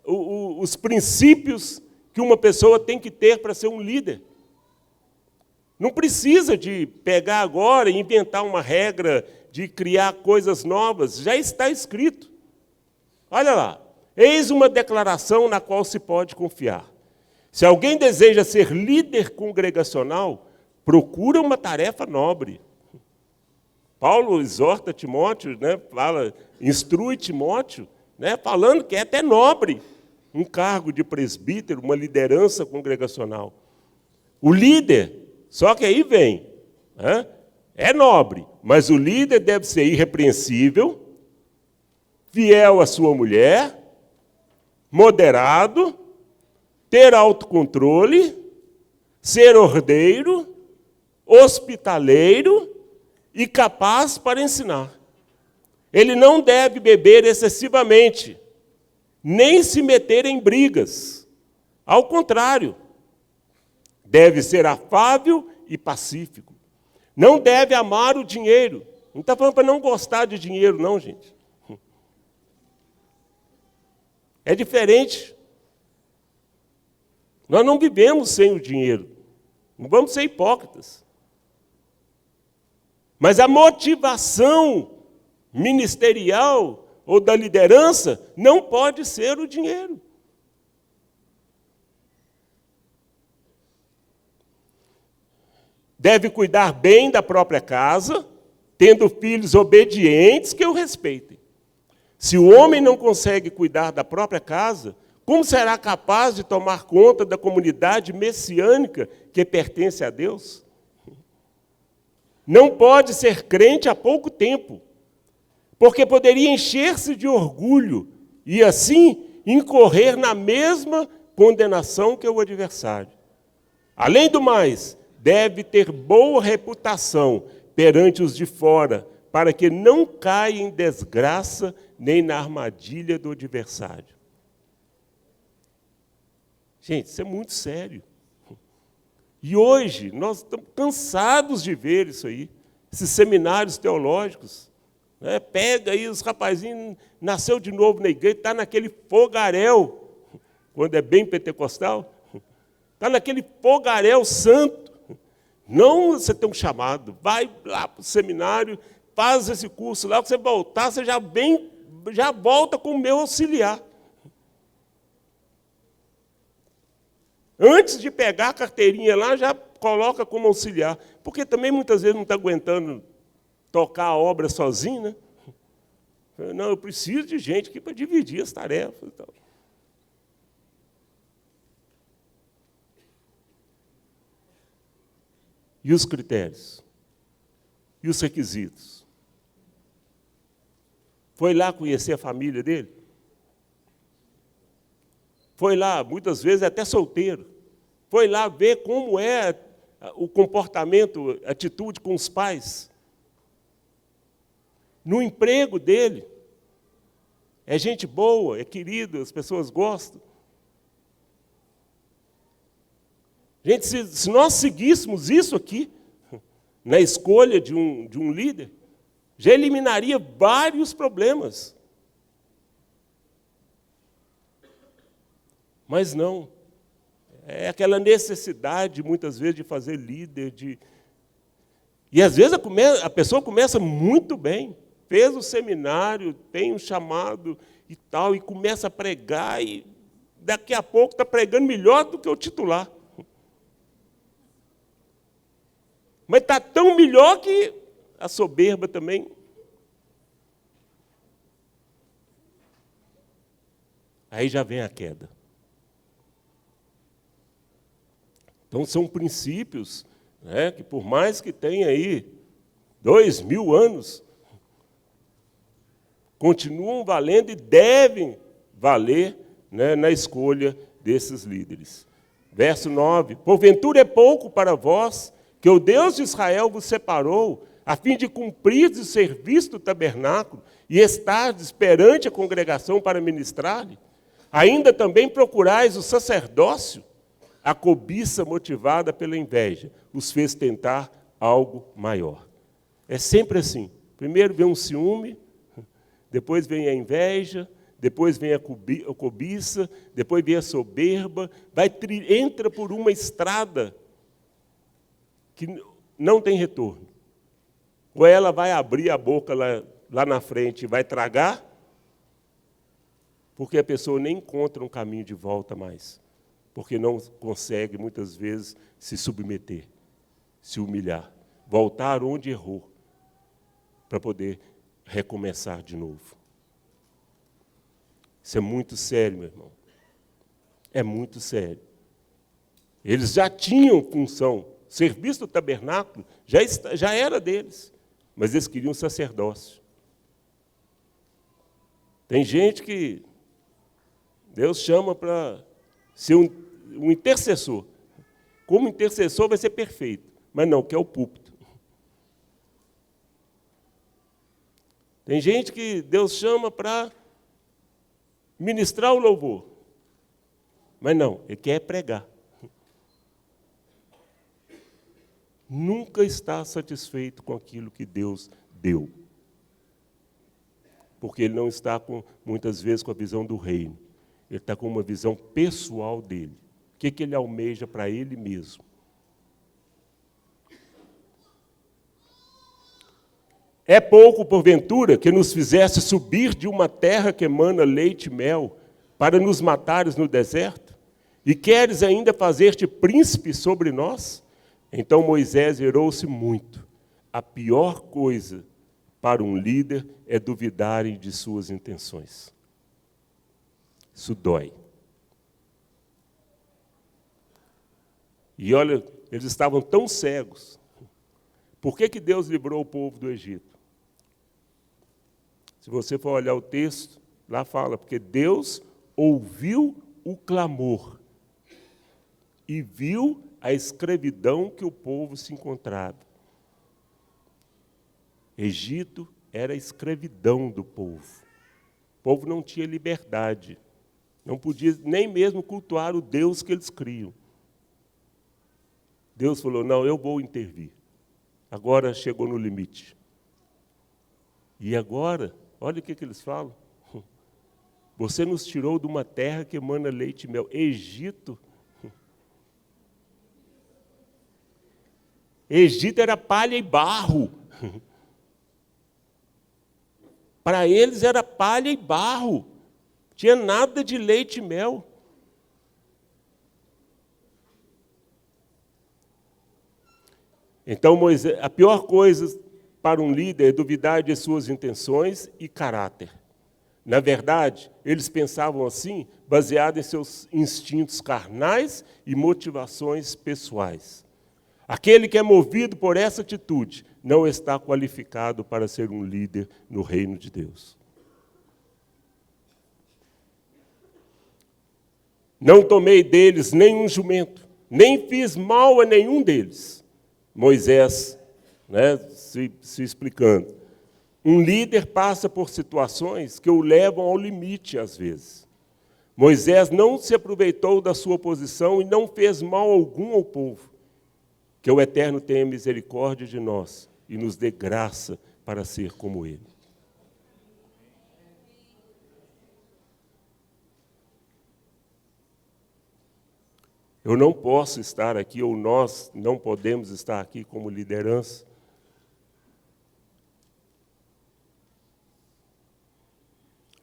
os princípios que uma pessoa tem que ter para ser um líder. Não precisa de pegar agora e inventar uma regra, de criar coisas novas, já está escrito. Olha lá, eis uma declaração na qual se pode confiar. Se alguém deseja ser líder congregacional, procura uma tarefa nobre. Paulo exorta Timóteo, instrui Timóteo, falando que é até nobre um cargo de presbítero, uma liderança congregacional. O líder, só que aí vem, é nobre, mas o líder deve ser irrepreensível, fiel à sua mulher, moderado, ter autocontrole, ser ordeiro, hospitaleiro e capaz para ensinar. Ele não deve beber excessivamente, nem se meter em brigas. Ao contrário, deve ser afável e pacífico. Não deve amar o dinheiro. Não está falando para não gostar de dinheiro, não, gente. É diferente. Nós não vivemos sem o dinheiro. Não vamos ser hipócritas. Mas a motivação ministerial ou da liderança não pode ser o dinheiro. Deve cuidar bem da própria casa, tendo filhos obedientes que o respeitem. Se o homem não consegue cuidar da própria casa, como será capaz de tomar conta da comunidade messiânica que pertence a Deus? Não pode ser crente há pouco tempo, porque poderia encher-se de orgulho e, assim, incorrer na mesma condenação que o adversário. Além do mais, deve ter boa reputação perante os de fora, para que não caia em desgraça nem na armadilha do adversário. Gente, isso é muito sério. E hoje, nós estamos cansados de ver isso aí, esses seminários teológicos. Pega aí os rapazinhos, nasceu de novo na igreja, está naquele fogaréu, quando é bem pentecostal, está naquele fogaréu santo. Não você tem um chamado, vai lá para o seminário, faz esse curso lá, quando você voltar, você já volta com o meu auxiliar. Antes de pegar a carteirinha lá, já coloca como auxiliar. Porque também muitas vezes não está aguentando tocar a obra sozinho, né? Não, eu preciso de gente aqui para dividir as tarefas e tal. E os critérios? E os requisitos? Foi lá conhecer a família dele? Foi lá, muitas vezes, até solteiro. Foi lá ver como é o comportamento, a atitude com os pais. No emprego dele. É gente boa, é querido, as pessoas gostam. Gente, se nós seguíssemos isso aqui, na escolha de um líder, já eliminaria vários problemas. Mas não. É aquela necessidade, muitas vezes, de fazer líder. E, às vezes, a pessoa começa muito bem. Fez o seminário, tem um chamado e tal, e começa a pregar, e daqui a pouco está pregando melhor do que o titular. Mas está tão melhor que a soberba também. Aí já vem a queda. Então, são princípios, que por mais que tenha aí 2000 anos, continuam valendo e devem valer, na escolha desses líderes. Verso 9. Porventura é pouco para vós que o Deus de Israel vos separou, a fim de cumprir o serviço do tabernáculo e estardes perante a congregação para ministrar-lhe, ainda também procurais o sacerdócio. A cobiça motivada pela inveja os fez tentar algo maior. É sempre assim. Primeiro vem um ciúme, depois vem a inveja, depois vem a cobiça, depois vem a soberba, entra por uma estrada que não tem retorno. Ou ela vai abrir a boca lá na frente e vai tragar, porque a pessoa nem encontra um caminho de volta mais, porque não consegue, muitas vezes, se submeter, se humilhar, voltar onde errou, para poder recomeçar de novo. Isso é muito sério, meu irmão. É muito sério. Eles já tinham função. O serviço do tabernáculo já era deles, mas eles queriam sacerdócio. Tem gente que Deus chama para ser um intercessor. Como intercessor vai ser perfeito, mas não, quer o púlpito. Tem gente que Deus chama para ministrar o louvor, mas não, ele quer pregar. Nunca está satisfeito com aquilo que Deus deu. Porque ele não está, muitas vezes, com a visão do reino. Ele está com uma visão pessoal dele. O que ele almeja para ele mesmo. É pouco, porventura, que nos fizesse subir de uma terra que emana leite e mel, para nos matares no deserto? E queres ainda fazer-te príncipe sobre nós? Então Moisés irou-se muito. A pior coisa para um líder é duvidarem de suas intenções. Isso dói. E olha, eles estavam tão cegos. Por que Deus livrou o povo do Egito? Se você for olhar o texto, lá fala, porque Deus ouviu o clamor e viu a escravidão que o povo se encontrava. Egito era a escravidão do povo. O povo não tinha liberdade. Não podia nem mesmo cultuar o Deus que eles criam. Deus falou, não, eu vou intervir. Agora chegou no limite. E agora, olha o que eles falam. Você nos tirou de uma terra que emana leite e mel. Egito. Egito era palha e barro. Para eles era palha e barro. Tinha nada de leite e mel. Então, Moisés, a pior coisa para um líder é duvidar de suas intenções e caráter. Na verdade, eles pensavam assim, baseado em seus instintos carnais e motivações pessoais. Aquele que é movido por essa atitude não está qualificado para ser um líder no reino de Deus. Não tomei deles nenhum jumento, nem fiz mal a nenhum deles. Moisés, se explicando. Um líder passa por situações que o levam ao limite, às vezes. Moisés não se aproveitou da sua posição e não fez mal algum ao povo. Que o Eterno tenha misericórdia de nós e nos dê graça para ser como Ele. Eu não posso estar aqui, ou nós não podemos estar aqui como liderança,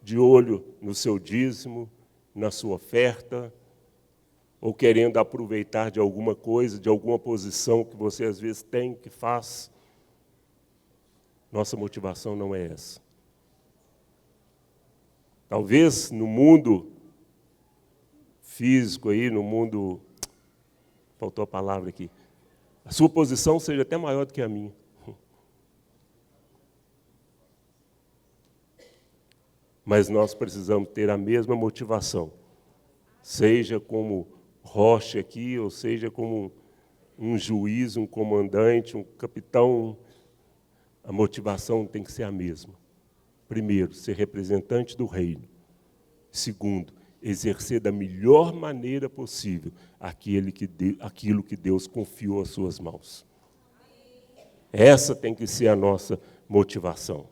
de olho no seu dízimo, na sua oferta, ou querendo aproveitar de alguma coisa, de alguma posição que você às vezes tem, que faz. Nossa motivação não é essa. Talvez no mundo físico aí, no mundo, faltou a palavra aqui, a sua posição seja até maior do que a minha. Mas nós precisamos ter a mesma motivação, seja como rocha aqui, ou seja como um juiz, um comandante, um capitão, a motivação tem que ser a mesma. Primeiro, ser representante do reino. Segundo, exercer da melhor maneira possível aquilo que Deus confiou às suas mãos. Essa tem que ser a nossa motivação.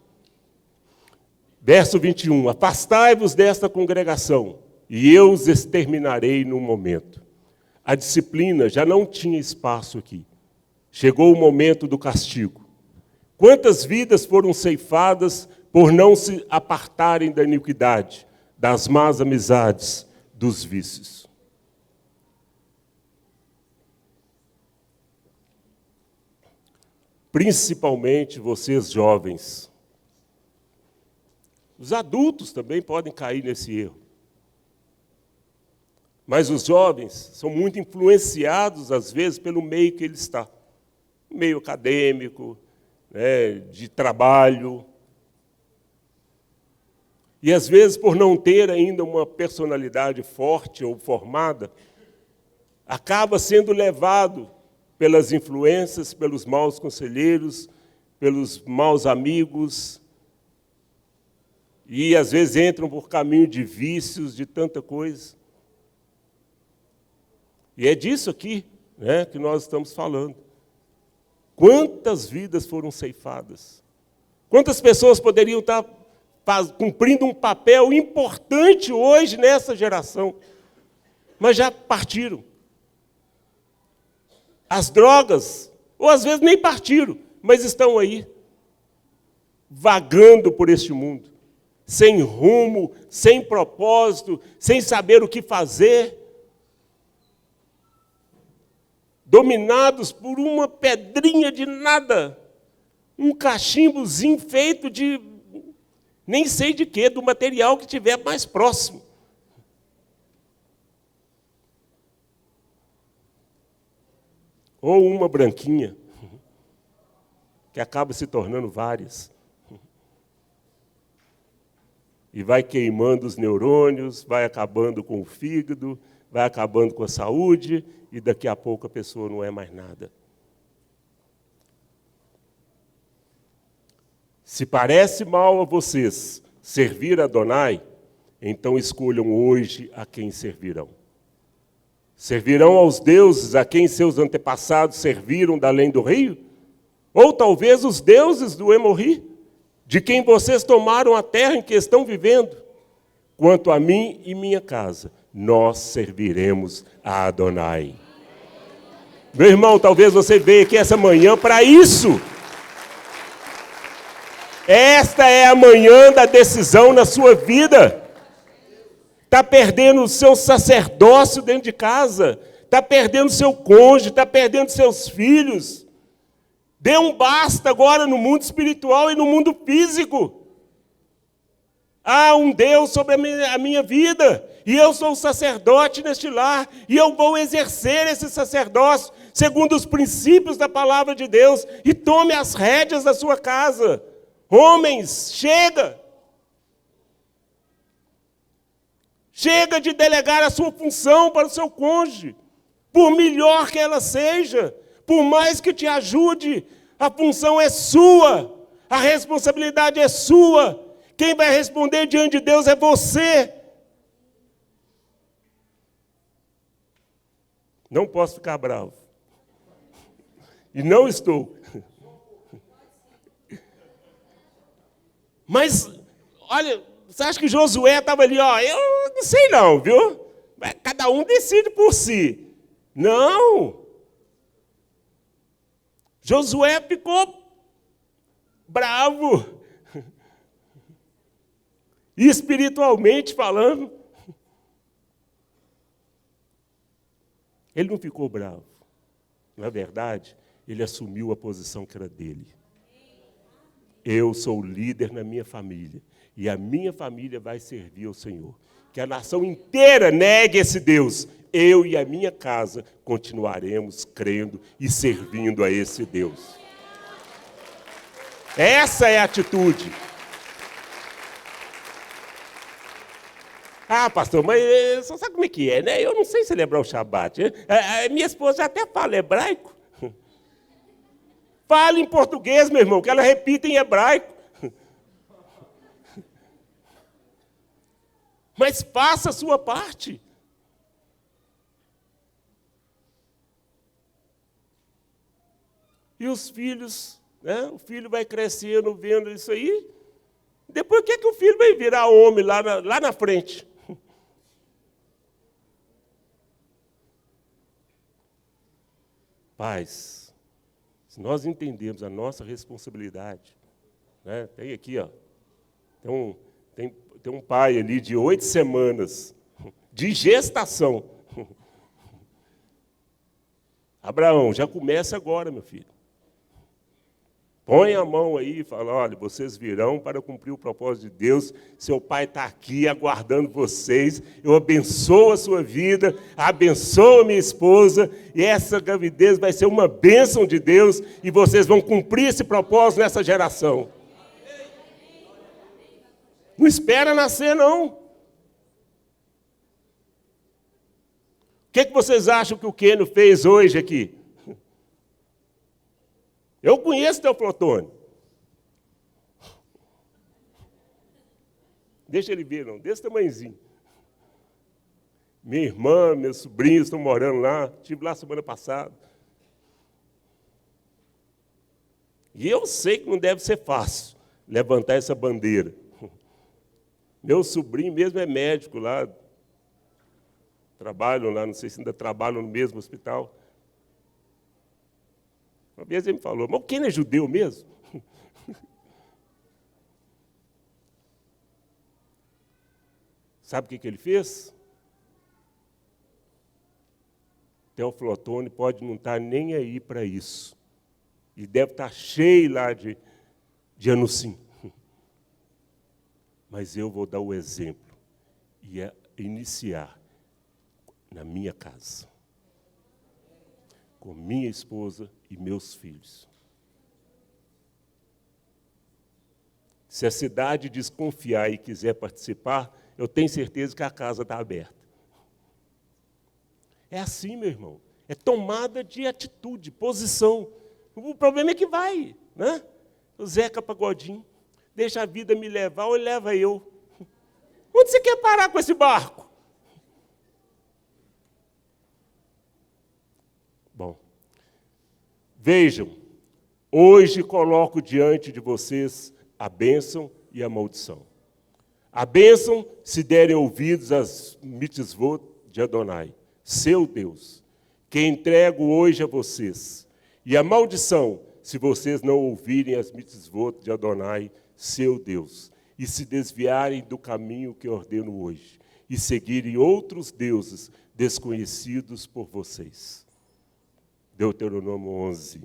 Verso 21, afastai-vos desta congregação, e eu os exterminarei num momento. A disciplina já não tinha espaço aqui. Chegou o momento do castigo. Quantas vidas foram ceifadas por não se apartarem da iniquidade, das más amizades, dos vícios? Principalmente vocês jovens. Os adultos também podem cair nesse erro. Mas os jovens são muito influenciados, às vezes, pelo meio que ele está. Meio acadêmico, né, de trabalho. E, às vezes, por não ter ainda uma personalidade forte ou formada, acaba sendo levado pelas influências, pelos maus conselheiros, pelos maus amigos, e, às vezes, entram por caminho de vícios, de tanta coisa. E é disso aqui, né, que nós estamos falando. Quantas vidas foram ceifadas? Quantas pessoas poderiam estar cumprindo um papel importante hoje nessa geração, mas já partiram? As drogas, ou às vezes nem partiram, mas estão aí, vagando por este mundo, sem rumo, sem propósito, sem saber o que fazer, dominados por uma pedrinha de nada, um cachimbozinho feito de nem sei de quê, do material que tiver mais próximo. Ou uma branquinha, que acaba se tornando várias. E vai queimando os neurônios, vai acabando com o fígado, vai acabando com a saúde, e daqui a pouco a pessoa não é mais nada. Se parece mal a vocês servir a Adonai, então escolham hoje a quem servirão. Servirão aos deuses a quem seus antepassados serviram da além do rio? Ou talvez os deuses do Emorri, de quem vocês tomaram a terra em que estão vivendo? Quanto a mim e minha casa, nós serviremos a Adonai. Meu irmão, talvez você veja aqui essa manhã para isso. Esta é a manhã da decisão na sua vida. Está perdendo o seu sacerdócio dentro de casa, está perdendo o seu cônjuge, está perdendo seus filhos. Dê um basta agora no mundo espiritual e no mundo físico. Há um Deus sobre a minha vida, e eu sou o sacerdote neste lar, e eu vou exercer esse sacerdócio segundo os princípios da palavra de Deus, e tome as rédeas da sua casa. Homens, chega! Chega de delegar a sua função para o seu cônjuge, por melhor que ela seja, por mais que te ajude, a função é sua, a responsabilidade é sua. Quem vai responder diante de Deus é você. Não posso ficar bravo. E não estou. Mas, olha, você acha que Josué estava ali, ó, eu não sei não, viu? Cada um decide por si. Não. Josué ficou bravo. E espiritualmente falando, ele não ficou bravo. Na verdade, ele assumiu a posição que era dele. Eu sou o líder na minha família, e a minha família vai servir ao Senhor. Que a nação inteira negue esse Deus. Eu e a minha casa continuaremos crendo e servindo a esse Deus. Essa é a atitude. Ah, pastor, mas você sabe como é que é, né? Eu não sei celebrar o Shabat. Minha esposa até fala hebraico. Fale em português, meu irmão, que ela repita em hebraico. Mas faça a sua parte. E os filhos, né? O filho vai crescendo, vendo isso aí. Depois, o que o filho vai virar homem lá na frente? Pais, se nós entendermos a nossa responsabilidade, né? Tem aqui, ó, tem um pai ali de 8 semanas de gestação. Abraão, já começa agora, meu filho. Põe a mão aí e fala, olha, vocês virão para cumprir o propósito de Deus, seu pai está aqui aguardando vocês, eu abençoo a sua vida, abençoo a minha esposa, e essa gravidez vai ser uma bênção de Deus, e vocês vão cumprir esse propósito nessa geração. Não espera nascer, não. O que vocês acham que o Kênio fez hoje aqui? Eu conheço Teoflotone. Deixa ele ver, não, desse tamanhozinho. Minha irmã, meus sobrinhos estão morando lá. Estive lá semana passada. E eu sei que não deve ser fácil levantar essa bandeira. Meu sobrinho mesmo é médico lá. Trabalham lá, não sei se ainda trabalham no mesmo hospital. Uma vez ele me falou, mas quem é judeu mesmo? Sabe o que ele fez? Teoflotone pode não estar nem aí para isso. E deve estar cheio lá de anusim. Mas eu vou dar o exemplo e iniciar na minha casa, com minha esposa e meus filhos. Se a cidade desconfiar e quiser participar, eu tenho certeza que a casa está aberta. É assim, meu irmão. É tomada de atitude, posição. O problema é que vai, né? O Zeca Pagodinho, deixa a vida me levar ou leva eu. Onde você quer parar com esse barco? Bom, vejam, hoje coloco diante de vocês a bênção e a maldição. A bênção, se derem ouvidos às mitzvot de Adonai, seu Deus, que entrego hoje a vocês. E a maldição, se vocês não ouvirem as mitzvot de Adonai, seu Deus, e se desviarem do caminho que ordeno hoje, e seguirem outros deuses desconhecidos por vocês. Deuteronômio 11.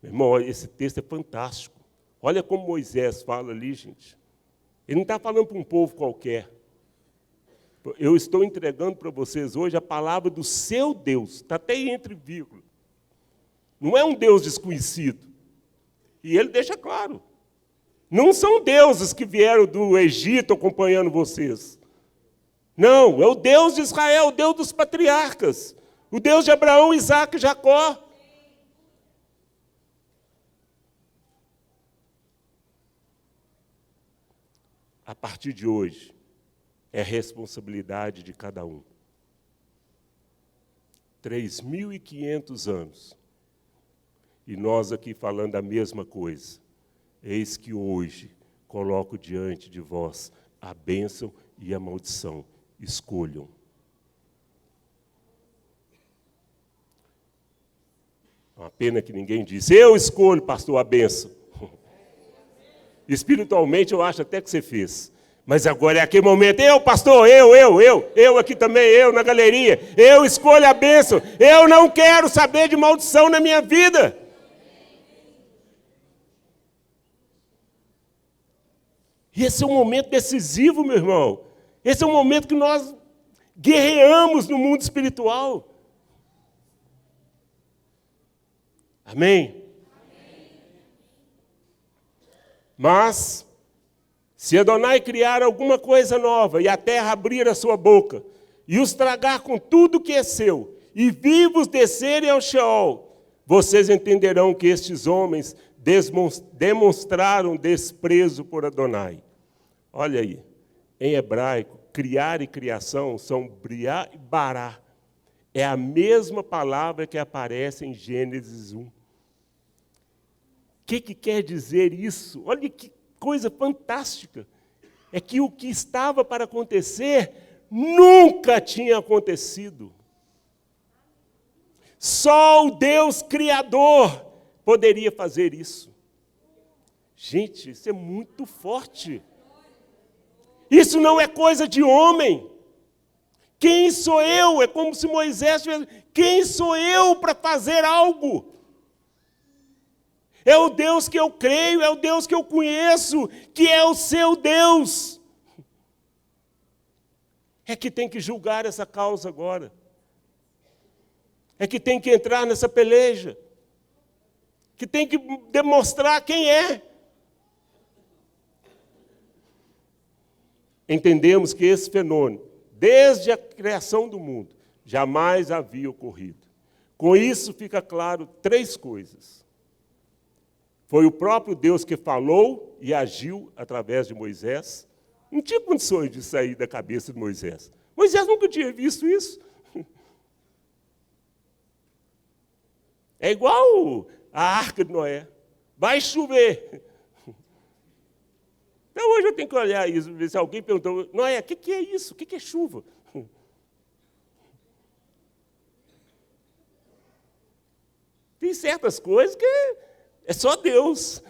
Meu irmão, esse texto é fantástico. Olha como Moisés fala ali, gente. Ele não está falando para um povo qualquer. Eu estou entregando para vocês hoje a palavra do seu Deus. Está até entre vírgula. Não é um Deus desconhecido. E ele deixa claro. Não são deuses que vieram do Egito acompanhando vocês. Não, é o Deus de Israel, o Deus dos patriarcas. O Deus de Abraão, Isaac e Jacó. A partir de hoje, é responsabilidade de cada um. 3.500 anos. E nós aqui falando a mesma coisa. Eis que hoje coloco diante de vós a bênção e a maldição. Escolham. É uma pena que ninguém disse, eu escolho, pastor, a bênção. Espiritualmente eu acho até que você fez. Mas agora é aquele momento, eu, pastor, eu aqui também, eu na galeria, eu escolho a bênção. Eu não quero saber de maldição na minha vida. E esse é um momento decisivo, meu irmão. Esse é um momento que nós guerreamos no mundo espiritual. Amém? Mas, se Adonai criar alguma coisa nova, e a terra abrir a sua boca, e os tragar com tudo que é seu, e vivos descerem ao Sheol, vocês entenderão que estes homens demonstraram desprezo por Adonai. Olha aí, em hebraico, criar e criação são briá e bará. É a mesma palavra que aparece em Gênesis 1. O que quer dizer isso? Olha que coisa fantástica. É que o que estava para acontecer nunca tinha acontecido. Só o Deus Criador poderia fazer isso. Gente, isso é muito forte. Isso não é coisa de homem. Quem sou eu? É como se Moisés tivesse... Quem sou eu para fazer algo? É o Deus que eu creio, é o Deus que eu conheço, que é o seu Deus. É que tem que julgar essa causa agora. É que tem que entrar nessa peleja. Que tem que demonstrar quem é. Entendemos que esse fenômeno, desde a criação do mundo, jamais havia ocorrido. Com isso fica claro 3 coisas. Foi o próprio Deus que falou e agiu através de Moisés. Não tinha condições de sair da cabeça de Moisés. Moisés nunca tinha visto isso. É igual a arca de Noé. Vai chover. Então hoje eu tenho que olhar isso, ver se alguém perguntou, Noé, o que é isso? O que é chuva? Tem certas coisas que é só Deus.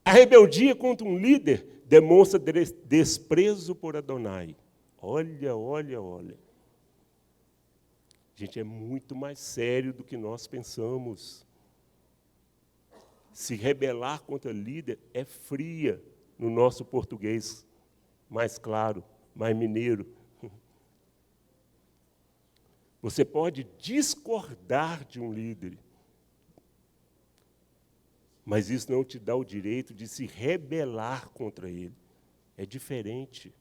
A rebeldia contra um líder demonstra desprezo por Adonai. Olha, olha, olha. Gente, é muito mais sério do que nós pensamos. Se rebelar contra líder é fria, no nosso português mais claro, mais mineiro. Você pode discordar de um líder, mas isso não te dá o direito de se rebelar contra ele. É diferente.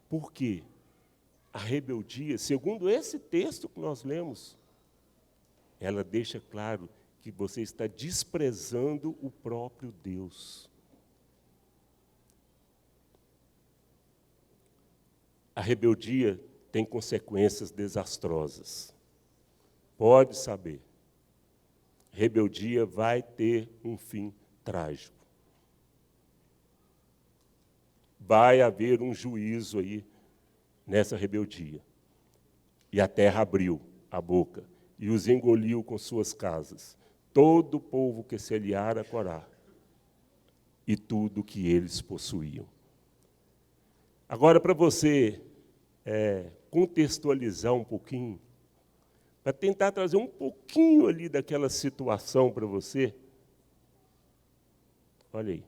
Por quê? A rebeldia, segundo esse texto que nós lemos, ela deixa claro que você está desprezando o próprio Deus. A rebeldia tem consequências desastrosas. Pode saber. Rebeldia vai ter um fim trágico. Vai haver um juízo aí nessa rebeldia. E a terra abriu a boca e os engoliu com suas casas. Todo o povo que se aliara a Corá e tudo que eles possuíam. Agora, para você contextualizar um pouquinho, para tentar trazer um pouquinho ali daquela situação para você, olha aí.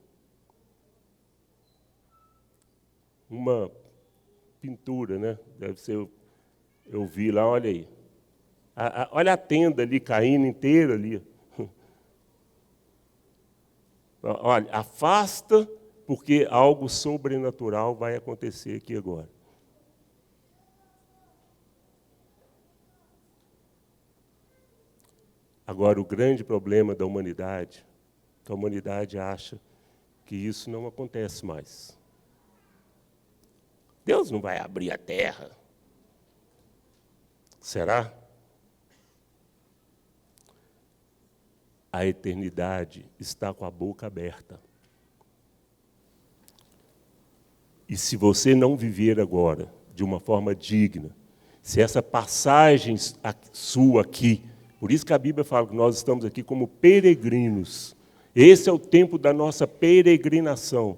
Uma pintura, né? Deve ser, eu vi lá, olha aí. Olha a tenda ali caindo inteira ali. Olha, afasta, porque algo sobrenatural vai acontecer aqui agora. Agora, o grande problema da humanidade, que a humanidade acha que isso não acontece mais. Deus não vai abrir a terra. Será? A eternidade está com a boca aberta. E se você não viver agora de uma forma digna, se essa passagem sua aqui, por isso que a Bíblia fala que nós estamos aqui como peregrinos. Esse é o tempo da nossa peregrinação.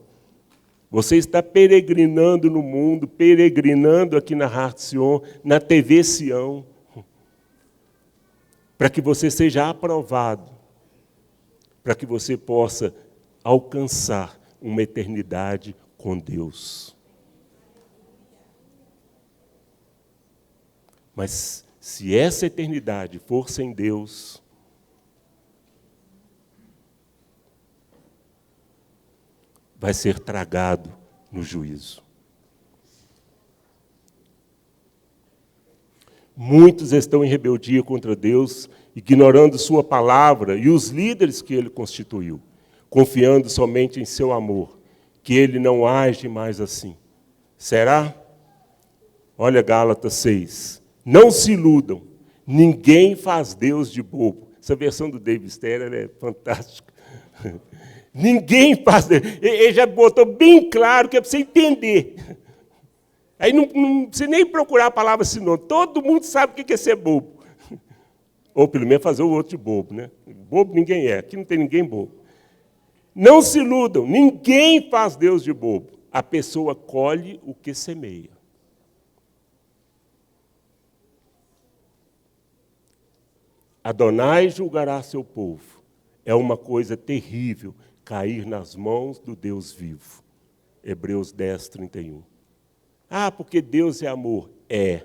Você está peregrinando no mundo, peregrinando aqui na Heart Sion, na TV Sião, para que você seja aprovado, para que você possa alcançar uma eternidade com Deus. Mas se essa eternidade for sem Deus, vai ser tragado no juízo. Muitos estão em rebeldia contra Deus, ignorando sua palavra e os líderes que ele constituiu, confiando somente em seu amor, que ele não age mais assim. Será? Olha Gálatas 6. Não se iludam, ninguém faz Deus de bobo. Essa versão do David Sterner é fantástica. Ninguém faz Deus. Ele já botou bem claro que é para você entender. Aí não precisa nem procurar a palavra sinônimo. Todo mundo sabe o que é ser bobo. Ou pelo menos fazer o outro de bobo, né? Bobo ninguém é, aqui não tem ninguém bobo. Não se iludam, ninguém faz Deus de bobo. A pessoa colhe o que semeia. Adonai julgará seu povo. É uma coisa terrível cair nas mãos do Deus vivo. Hebreus 10, 31. Ah, porque Deus é amor. É.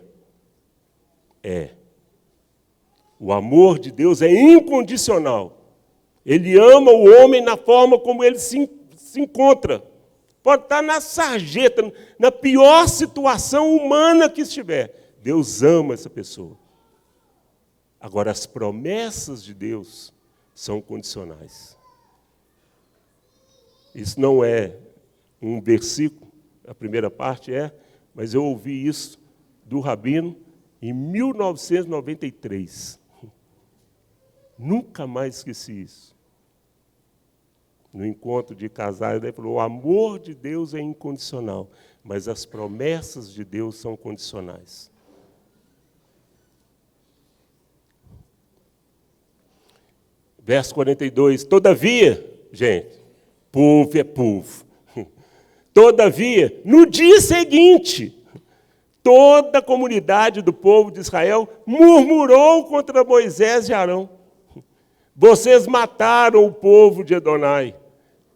O amor de Deus é incondicional. Ele ama o homem na forma como ele se encontra. Pode estar na sarjeta, na pior situação humana que estiver. Deus ama essa pessoa. Agora, as promessas de Deus são condicionais. Isso não é um versículo, a primeira parte é, mas eu ouvi isso do Rabino em 1993. Nunca mais esqueci isso. No encontro de casais, ele falou, o amor de Deus é incondicional, mas as promessas de Deus são condicionais. Verso 42, todavia, gente, povo é povo. Todavia, no dia seguinte, toda a comunidade do povo de Israel murmurou contra Moisés e Arão. Vocês mataram o povo de Adonai.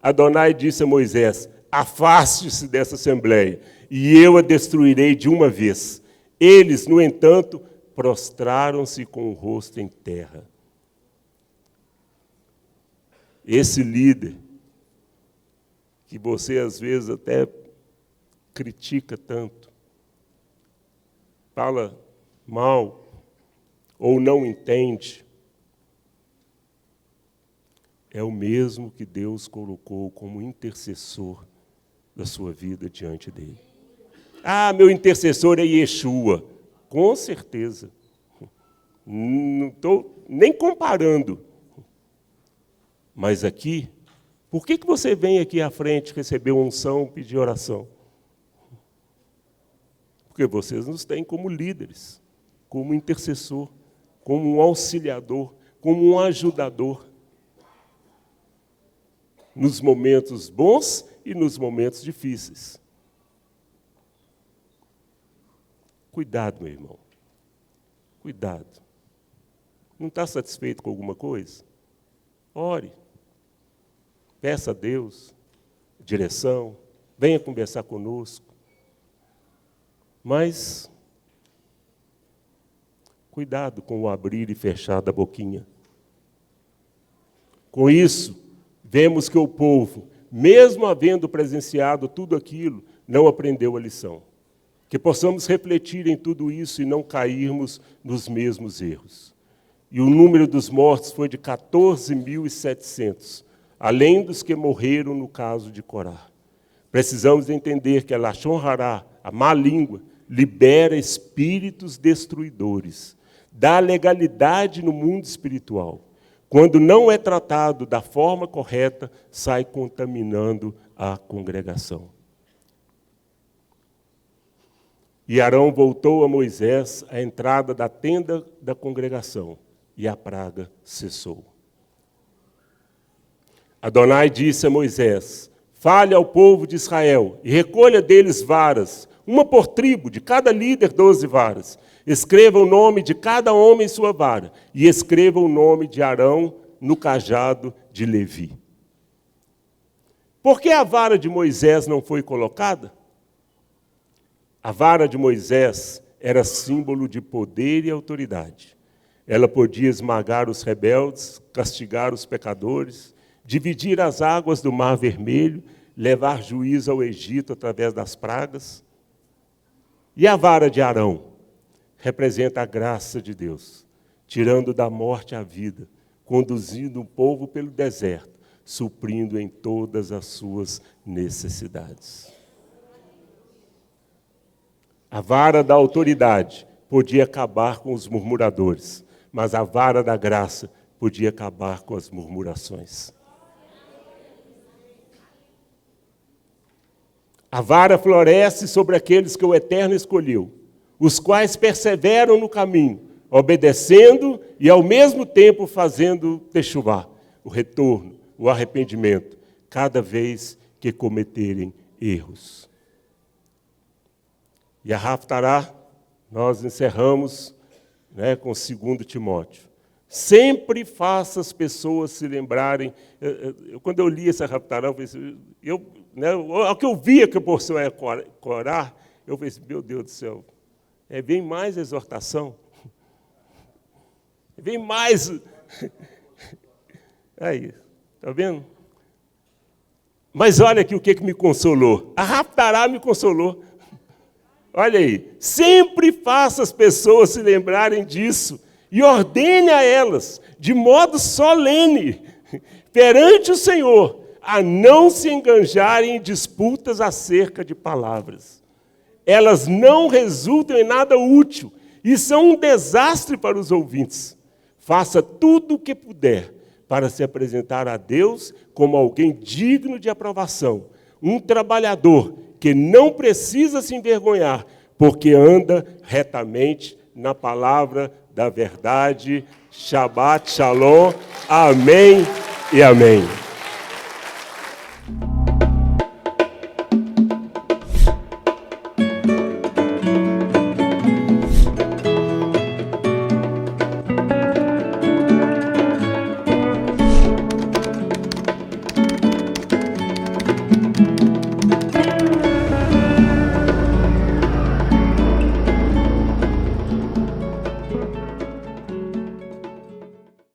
Adonai disse a Moisés, afaste-se dessa assembleia, e eu a destruirei de uma vez. Eles, no entanto, prostraram-se com o rosto em terra. Esse líder, que você às vezes até critica tanto, fala mal ou não entende, é o mesmo que Deus colocou como intercessor da sua vida diante dele. Ah, meu intercessor é Yeshua. Com certeza. Não estou nem comparando. Mas aqui, por que você vem aqui à frente receber unção, pedir oração? Porque vocês nos têm como líderes, como intercessor, como um auxiliador, como um ajudador. Nos momentos bons e nos momentos difíceis. Cuidado, meu irmão. Cuidado. Não está satisfeito com alguma coisa? Ore. Peça a Deus direção. Venha conversar conosco. Mas, cuidado com o abrir e fechar da boquinha. Com isso, vemos que o povo, mesmo havendo presenciado tudo aquilo, não aprendeu a lição. Que possamos refletir em tudo isso e não cairmos nos mesmos erros. E o número dos mortos foi de 14.700, além dos que morreram no caso de Corá. Precisamos entender que a Lashon Hará, a má língua, libera espíritos destruidores, dá legalidade no mundo espiritual. Quando não é tratado da forma correta, sai contaminando a congregação. E Arão voltou a Moisés à entrada da tenda da congregação, e a praga cessou. Adonai disse a Moisés, fale ao povo de Israel, e recolha deles varas, uma por tribo, de cada líder 12 varas. Escreva o nome de cada homem em sua vara, e escreva o nome de Arão no cajado de Levi. Por que a vara de Moisés não foi colocada? A vara de Moisés era símbolo de poder e autoridade. Ela podia esmagar os rebeldes, castigar os pecadores, dividir as águas do Mar Vermelho, levar juízo ao Egito através das pragas. E a vara de Arão? representa a graça de Deus, tirando da morte a vida, conduzindo o povo pelo deserto, suprindo em todas as suas necessidades. A vara da autoridade podia acabar com os murmuradores, mas a vara da graça podia acabar com as murmurações. A vara floresce sobre aqueles que o Eterno escolheu, os quais perseveram no caminho, obedecendo e ao mesmo tempo fazendo techuvá, o retorno, o arrependimento, cada vez que cometerem erros. E a Haftará, nós encerramos com 2 Timóteo. Sempre faça as pessoas se lembrarem. Quando eu li essa Haftará, ao que eu via que a porção é corar, eu pensei, meu Deus do céu, vem mais exortação, vem mais. Aí, está vendo? Mas olha aqui o que me consolou. A Haftará me consolou. Olha aí, sempre faça as pessoas se lembrarem disso e ordene a elas, de modo solene, perante o Senhor, a não se enganjarem em disputas acerca de palavras. Elas não resultam em nada útil e são um desastre para os ouvintes. Faça tudo o que puder para se apresentar a Deus como alguém digno de aprovação, um trabalhador que não precisa se envergonhar, porque anda retamente na palavra da verdade. Shabbat Shalom. Amém e amém.